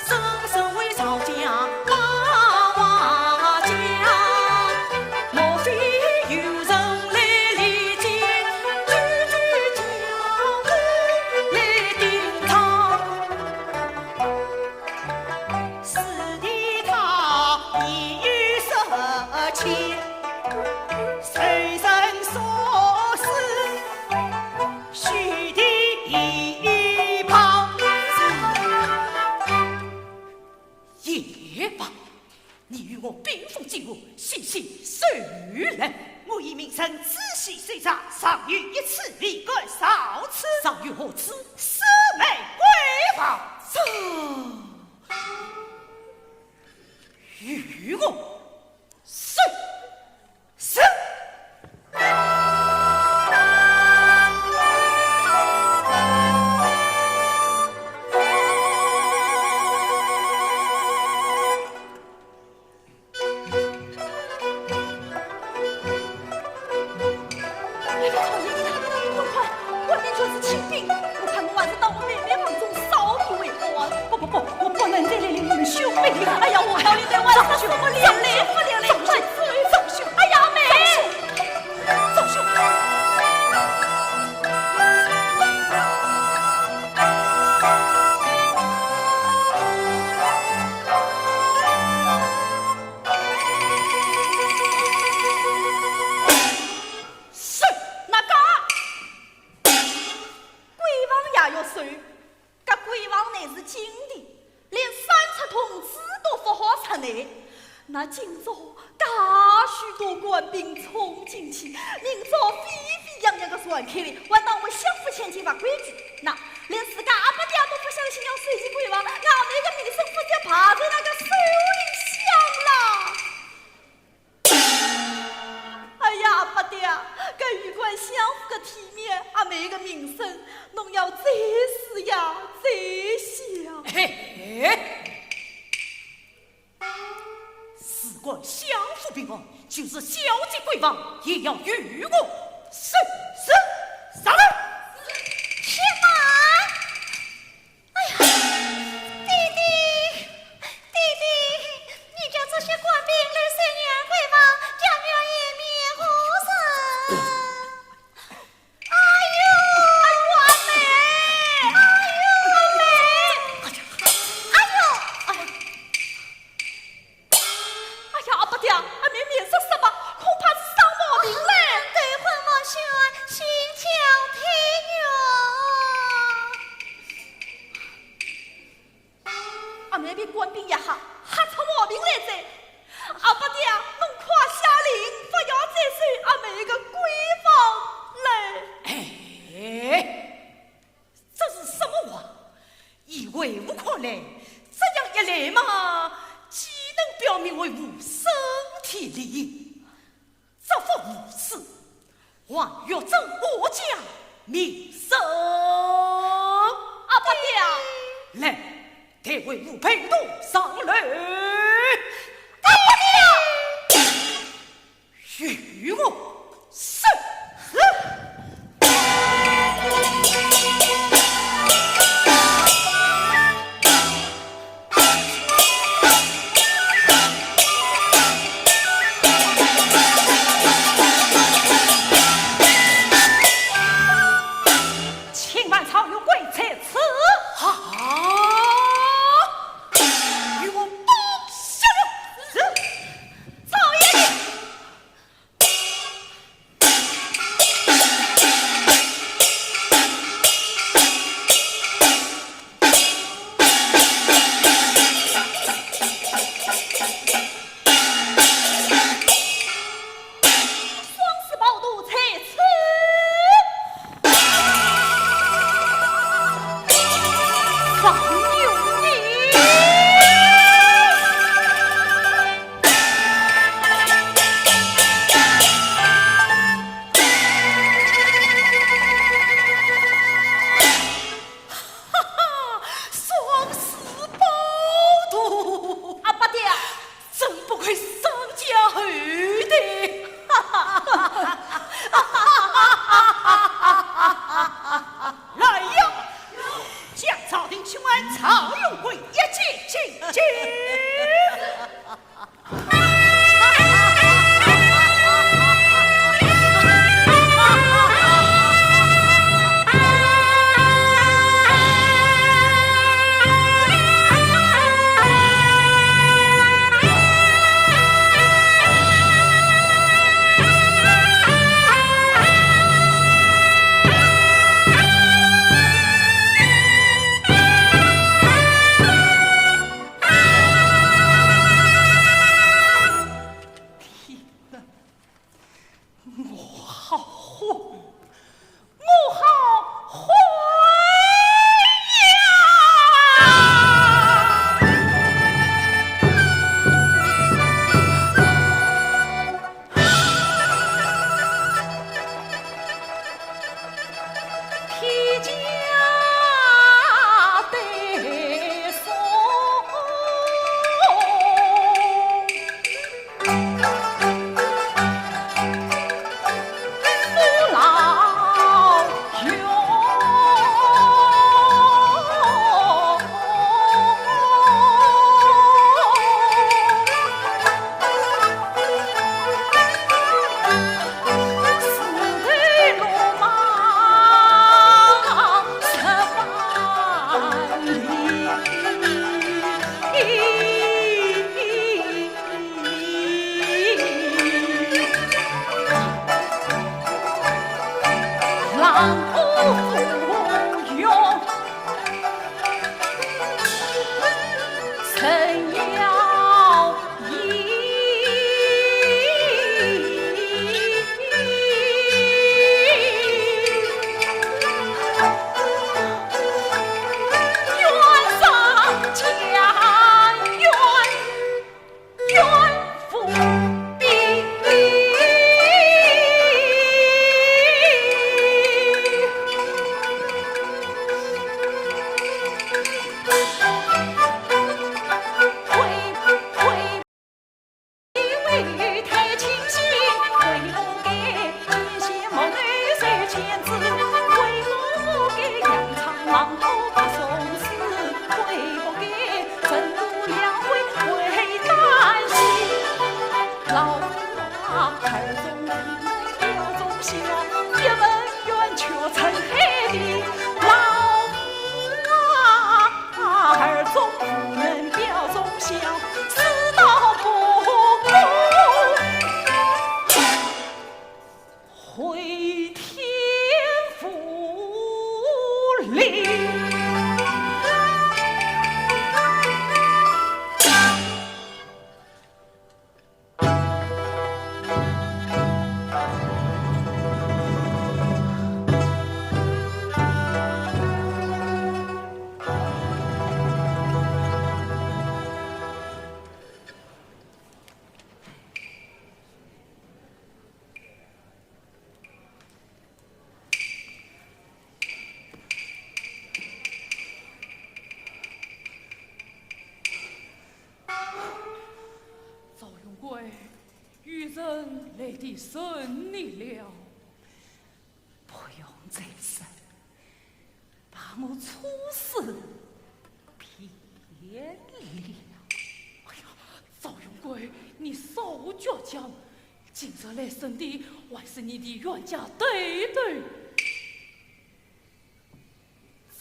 生身为赵家把瓦匠，莫非有人来离间，句句将我来顶堂。是的他已有实情，随人所思，须的一旁也罢，你与我兵锋进入，细细虽然，我以名声仔细随查，尚有一次离个少次，尚有何此？四妹归房。与我是是。哎呀，讨厌的，快快，外面全是清兵，我看我还是到我妹妹房中烧你为好啊！不，我不能再连累你们兄妹了。哎呀，我到底在晚上什么连累？不连累？走兄，哎呀妹，走兄。是哪个？鬼王也要收，搿鬼王乃是金的，连三尺铜子都不好出来。那今朝介许多官兵冲进去，明朝沸沸扬扬的传开来，还当我相府千金不规矩。那连自家阿伯爹都不相信要收起鬼王，俺妹个名声不就爬在那个手里响了？哎呀，阿伯爹，搿有关相府的体面，阿妹个名声，侬要再思呀，再想。事关相府兵王，就是小级鬼王，也要与我是上来。且慢！哎呀，弟弟，你叫这些官兵来三年鬼王，将要一命护身。哎呦，阿妹！哎呦，阿妹！哎呦！那边官兵一下，吓出我命来着。阿伯爹，侬快下令，不要再随阿妹个闺房来。哎，这是什么话？以为无可来，这样一来嘛，岂能表明为吾身体利益？这不无事，望岳州我家灭生。阿伯爹，来，得为吾陪同上来。阿伯爹，许我是。提升你了。不用再生，把我处死偏了。哎呀，赵永贵，你手脚强，今日来生的还是你的冤家对对。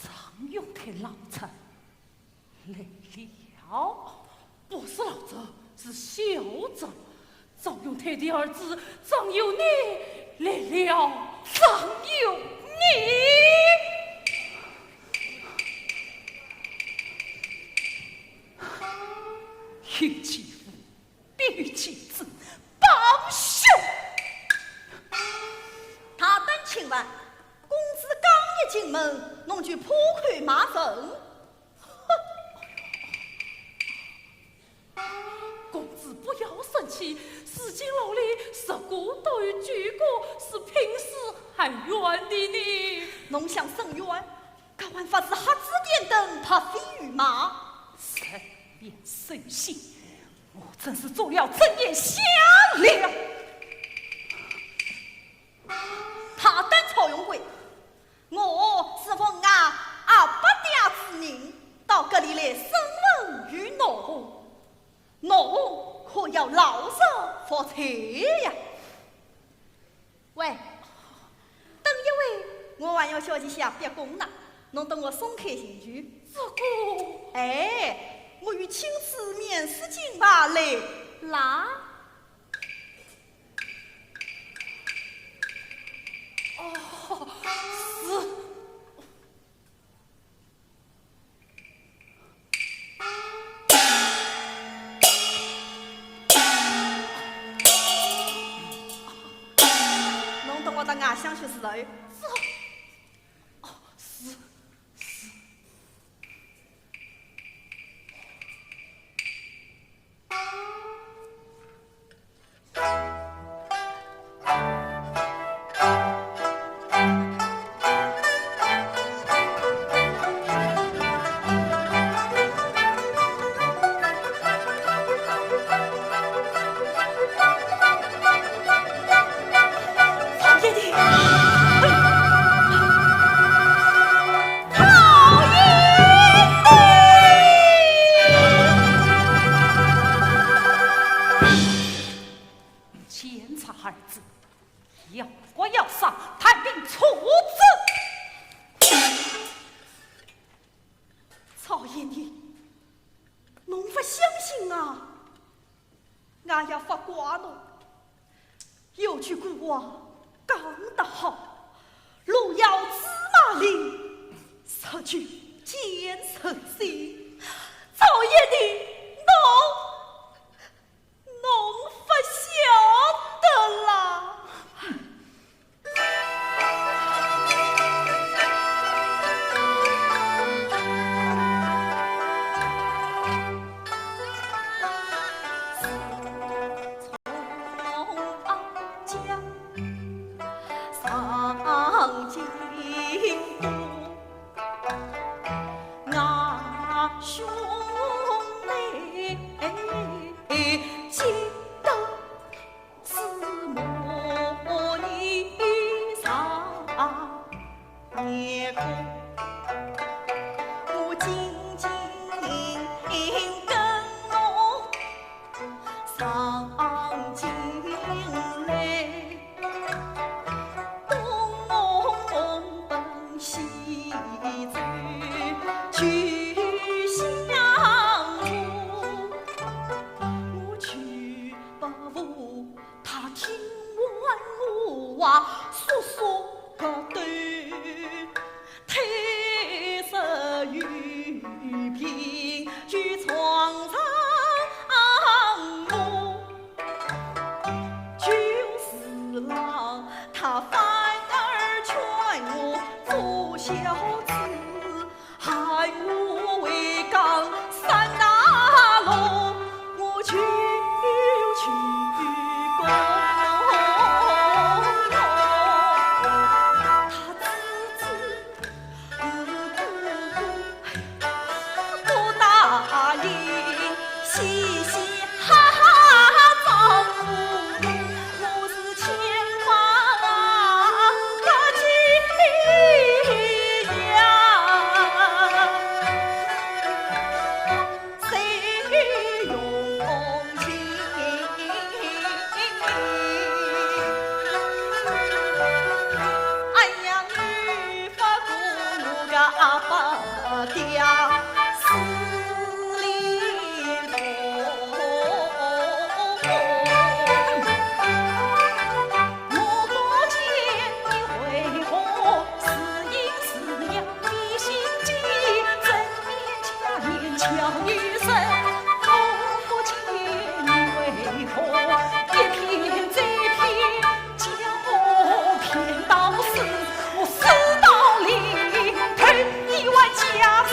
张永泰老臣来了，不是老子，是小子。张永泰的儿子张有你来了，张有你。与其父，必与其子，帮凶。他等请问，公子刚一进门，侬就破口骂人。公子不要生气，史进楼里十姑对举过，是平时还冤的你。侬想伸冤，搞完法子黑子点灯，他非与骂。神变神性，我真是做了睁眼瞎了。他等曹永贵，我是奉俺八爹之命到这里来审问于侬，侬可要老实发财呀！喂，等一会，我还要小姐下别宫呢，侬等我松开心局。这个，哎，我与亲子面试金吧来啦。哦，是。侬等我到外乡去是头。俺要发瓜喽！有句古话讲得好，路遥知马力，识句见神仙。赵爷的侬不晓得啦。不掉四里路。我不见你为何似阴似阳的心机，正面假面巧女神。我不见你为何一骗再骗，将我骗到死，我死到里疼一万家子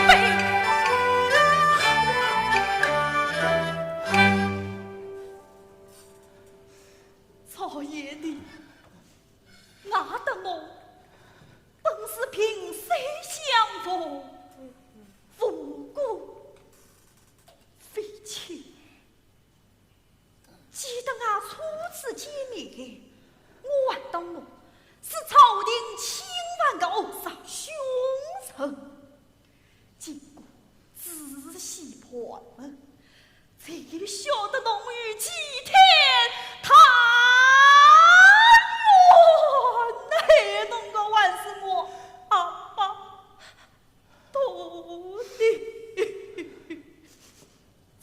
悲。曹爷的，那的我本是萍水相逢，无故非亲。记得俺初次见面，我还当我是朝廷千万个恶杀凶臣，经过仔细盘问，才晓得侬与齐天太原来侬个还是我阿爸徒弟。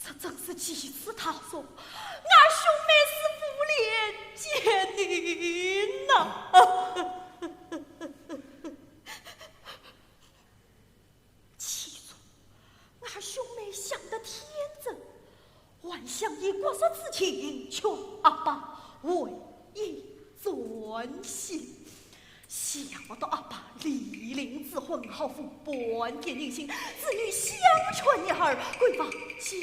这真是几次他说俺兄妹是不连见你呐。起初俺兄妹想得天真，幻想以国色之情劝阿爸为义尊心，想不到阿爸莅临之婚，好负半点人心，子女相传一儿，贵房金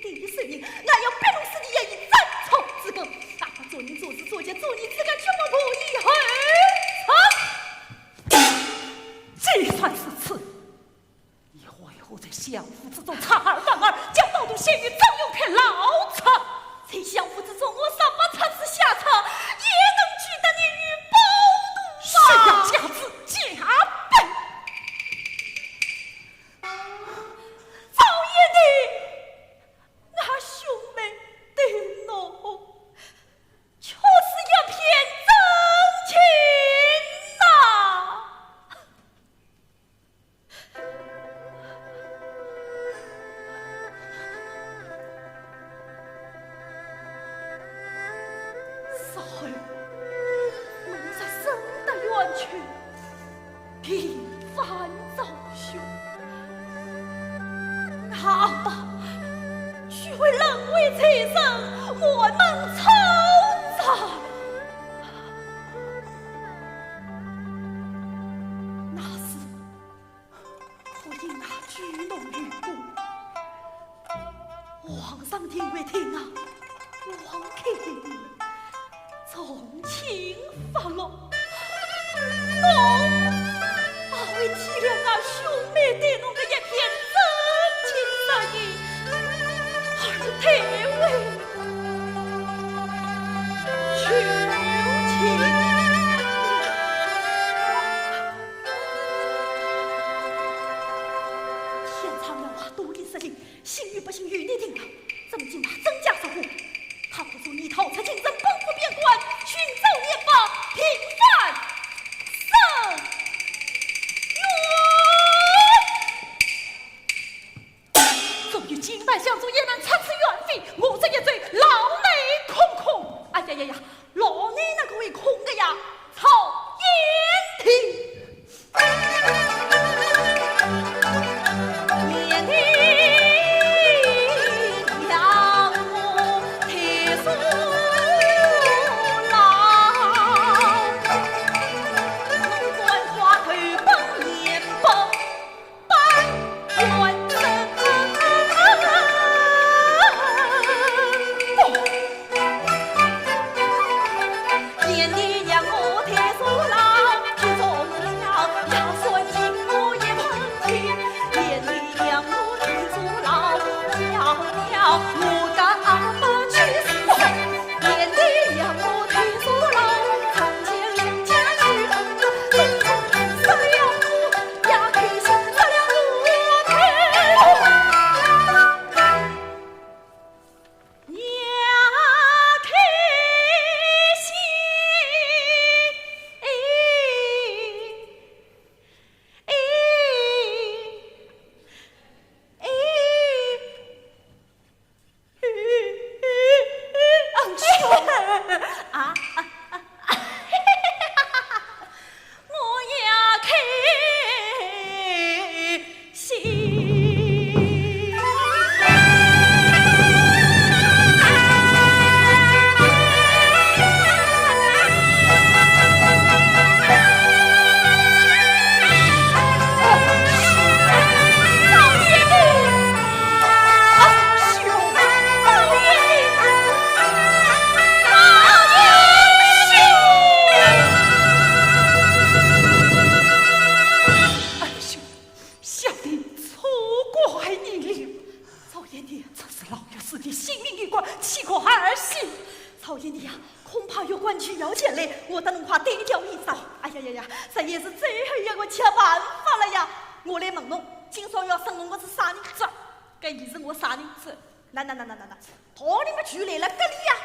地生意，那要白龙死的也以斩草之根。阿爸做人做事做奸做逆之干，全部不以后既算是此，以后在相府之中查二犯二，将道度陷于张永片老巢，在相府之中我上把惨死下场，也能取得你与包奴是要加子加倍。早夜的那兄妹对侬却是一片真情呐。少儿，侬在生得远去，平凡遭凶，阿爸须为人为财生，我能操杂。那时可因那举动于故，皇上听为听啊，王开从轻发落，侬为体谅俺兄妹对侬的一片真情实意，而退位求情。天苍妙话独立实行，信与不信与你定了。曾经把增加守护，他不做你逃出京城，奔赴边关，寻找灭法，平反生办法了呀！我来问侬，今朝要审问我是啥人子？搿你是我啥人子？那，道理么就来了搿里呀！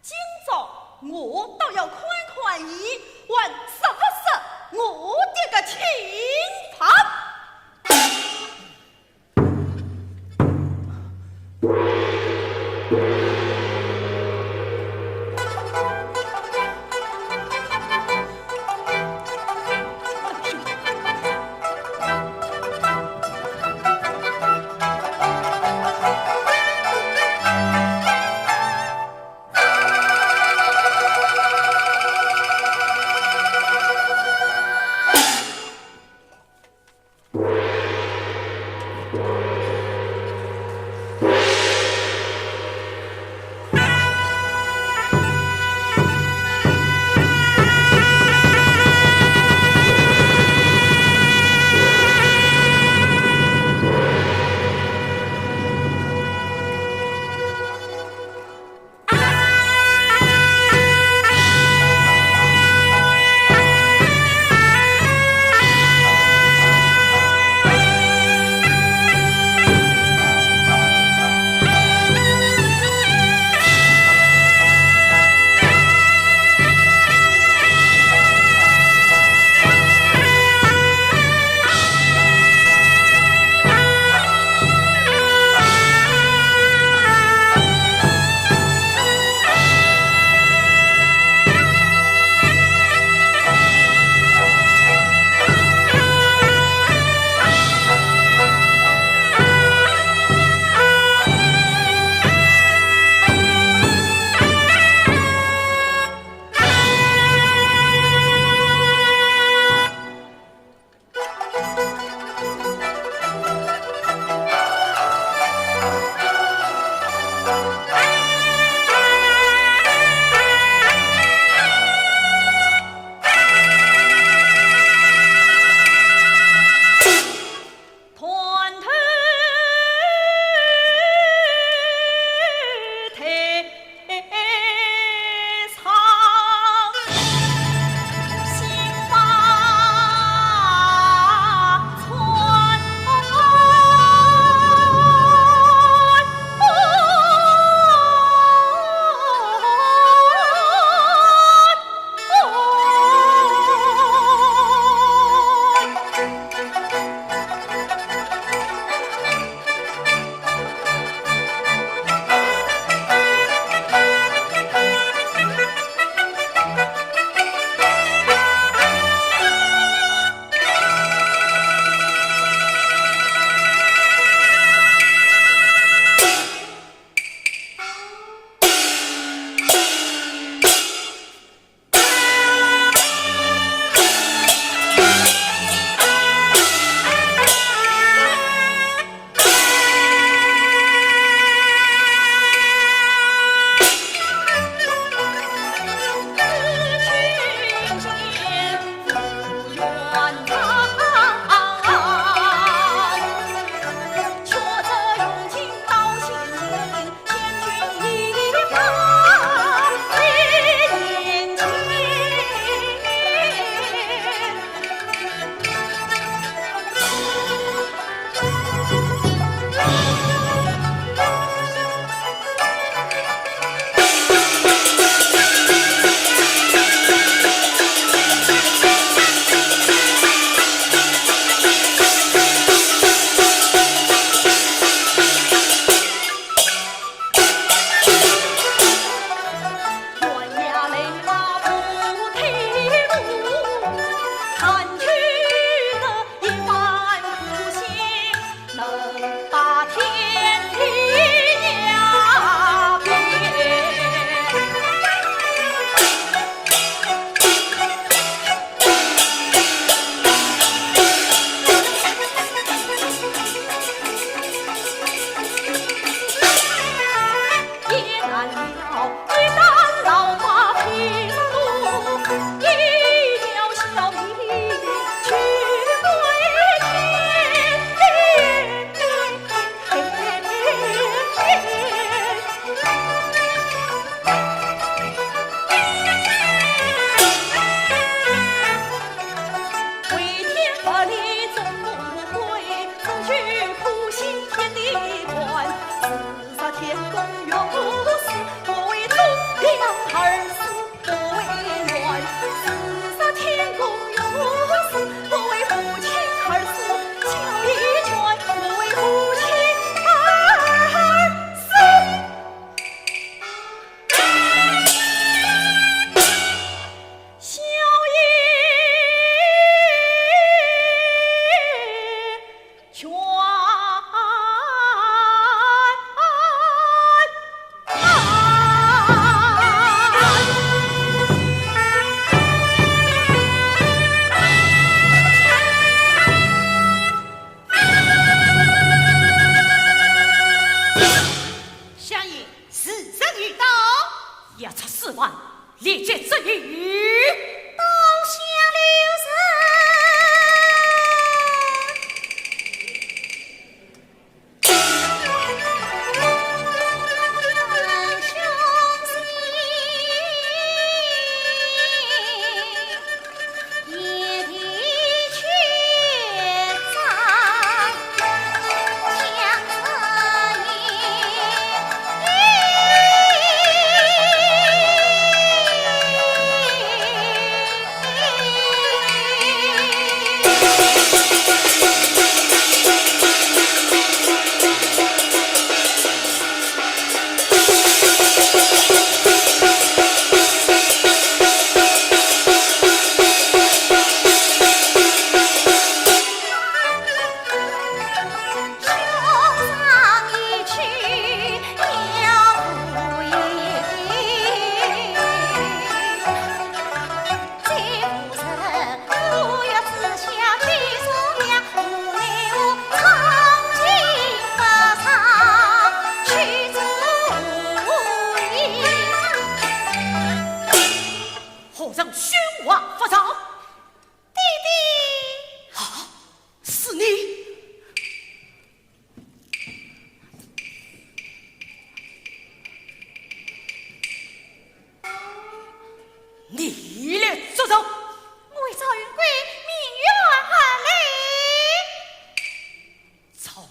今朝我倒要宽宽伊，还实不实我的个清法？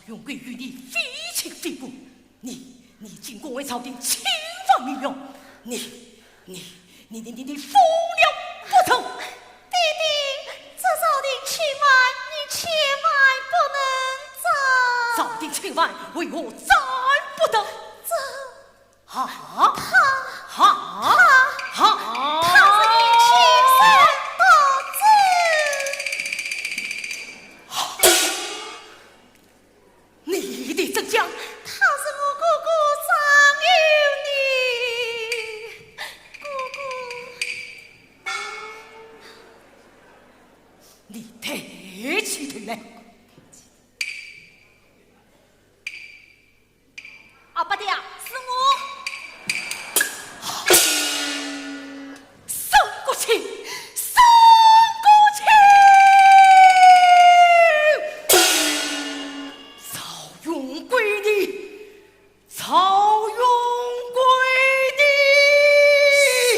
永贵与你非亲非故，你竟敢为朝廷侵犯民用，你疯了不成？弟弟，这朝廷千万，你千万不能斩。朝廷千万，为我斩不得。哈他是你亲生的你的真相，他是我哥哥张有你，哥哥。你太气人了！阿八爹，是我。三国情，曹永贵的，曹永贵的，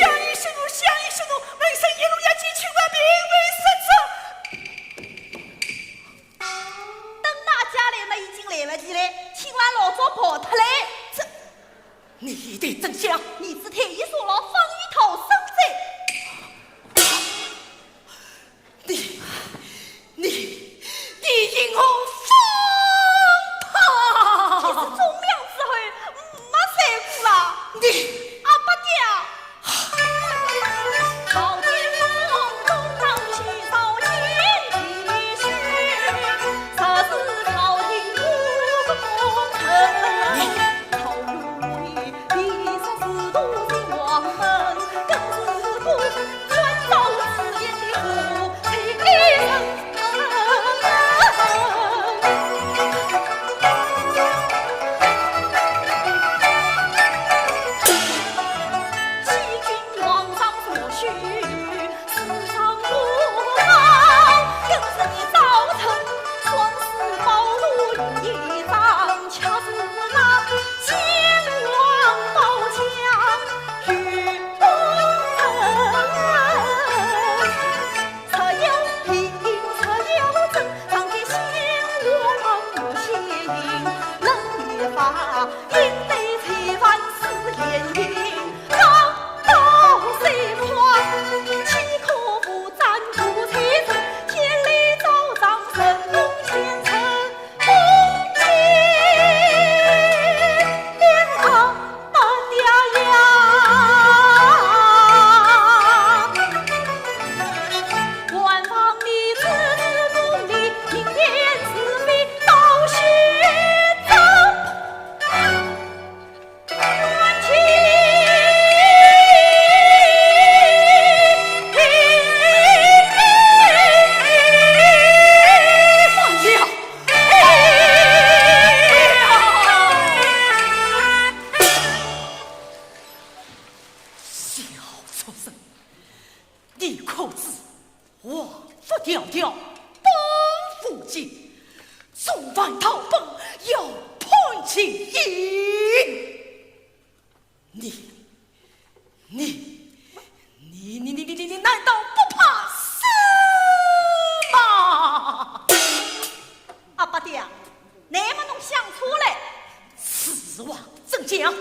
相依是奴，相依是奴，门生一路要进去万兵为等那家里们已经来不及了，请完老早跑脱来。你的真相，你只太医说了，方一头生你引我放其实炮！忠良之后没谁顾了。你阿八爹，朝天风中当起早间继续，这是朝廷不公正。曹永贵必是仕途兴亡门，更是不专造自言的父亲生。欺君皇上所许，世上不好，更是你造成双十暴露一张，恰是那先王宝枪与功臣，策有平，策有正，上给先王无邪淫，冷也法，应对才凡是言语。岂可不占卜财神？天理昭彰，神龙虔诚，恭敬连堂半嗲呀！官方的字字努力，明辨是非，道学正。你可知王府迢迢奔赴京，纵犯逃奔要判其刑。你难道不怕死吗？阿八爹，那么侬想出来？此话怎讲？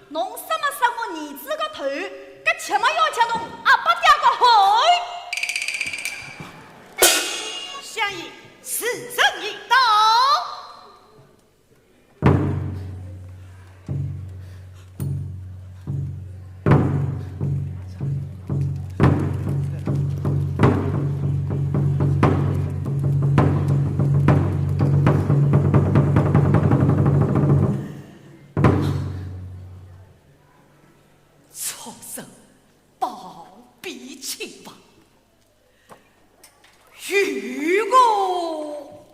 侬什么杀我儿子个头，搿起码要吃侬阿八爹个喉。相依，此人已到。畜生，包庇亲王，与我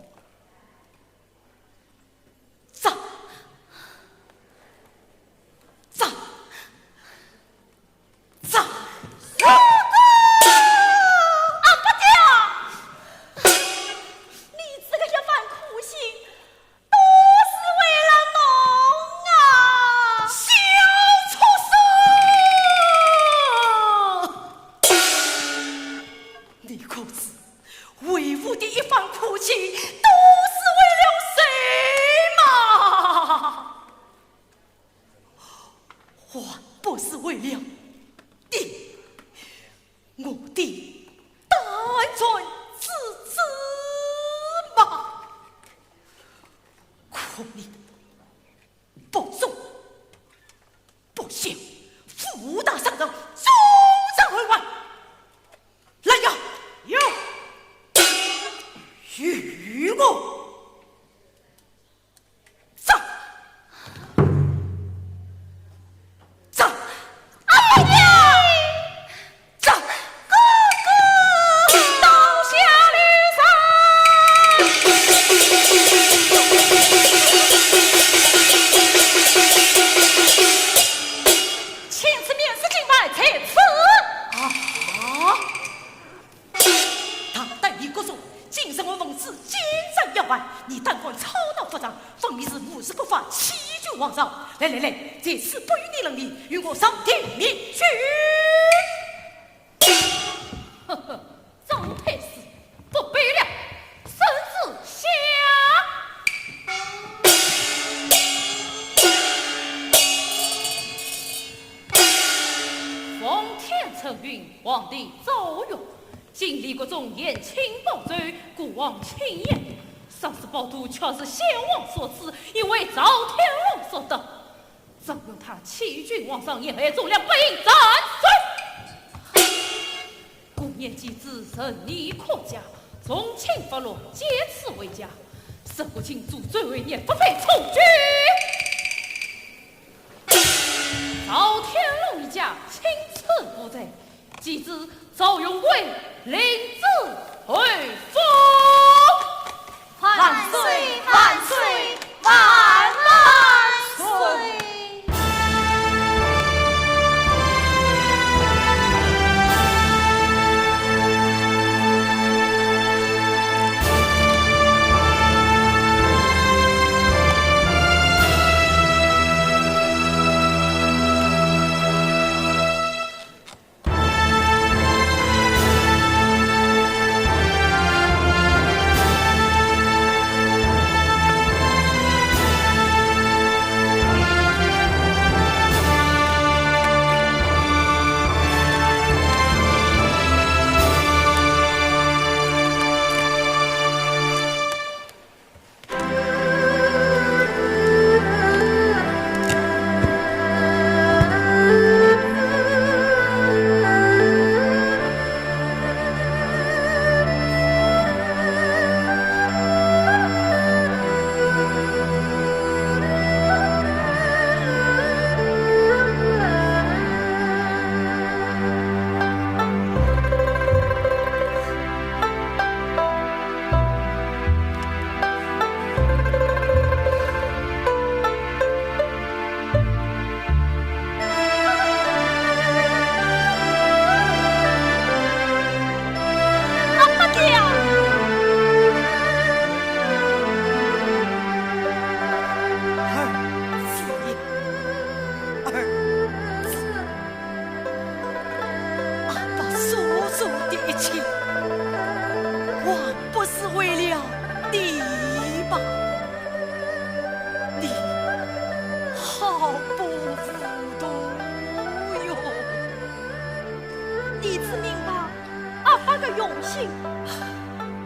托你不忠不孝，负大上等，终身为官。来呀，有与我上上。阿娘，上哥哥刀下留请此面试敬拜在此。唐代李国忠，今生我奉旨监斩要犯，你胆敢吵闹发张，分明是无视国法，欺君罔上。来来来，这次不与你能力，与我上天命去。呵呵，张太师不悲了，身子下。奉天承运，皇帝奏乐。今李国忠言轻暴罪，故王轻言。上次宝图却是先王所赐，因为赵天王所得。纵用他欺君罔上，也还重量不应斩罪。故念及子神逆可家，从轻发落，借此为家。神国庆祝罪为孽，不配从军。赵天龙一家亲赐不在，继子赵永贵领旨回府。万岁万岁万万岁！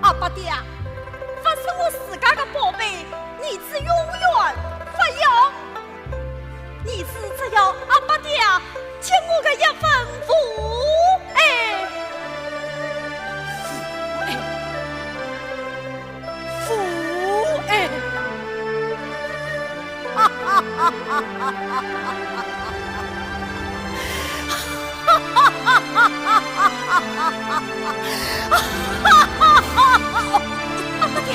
阿八爹，发是我自家的宝贝，儿子永远不要。儿子只要阿八爹欠我的一份父爱。父爱，哈哈哈哈哈哈！阿八爹。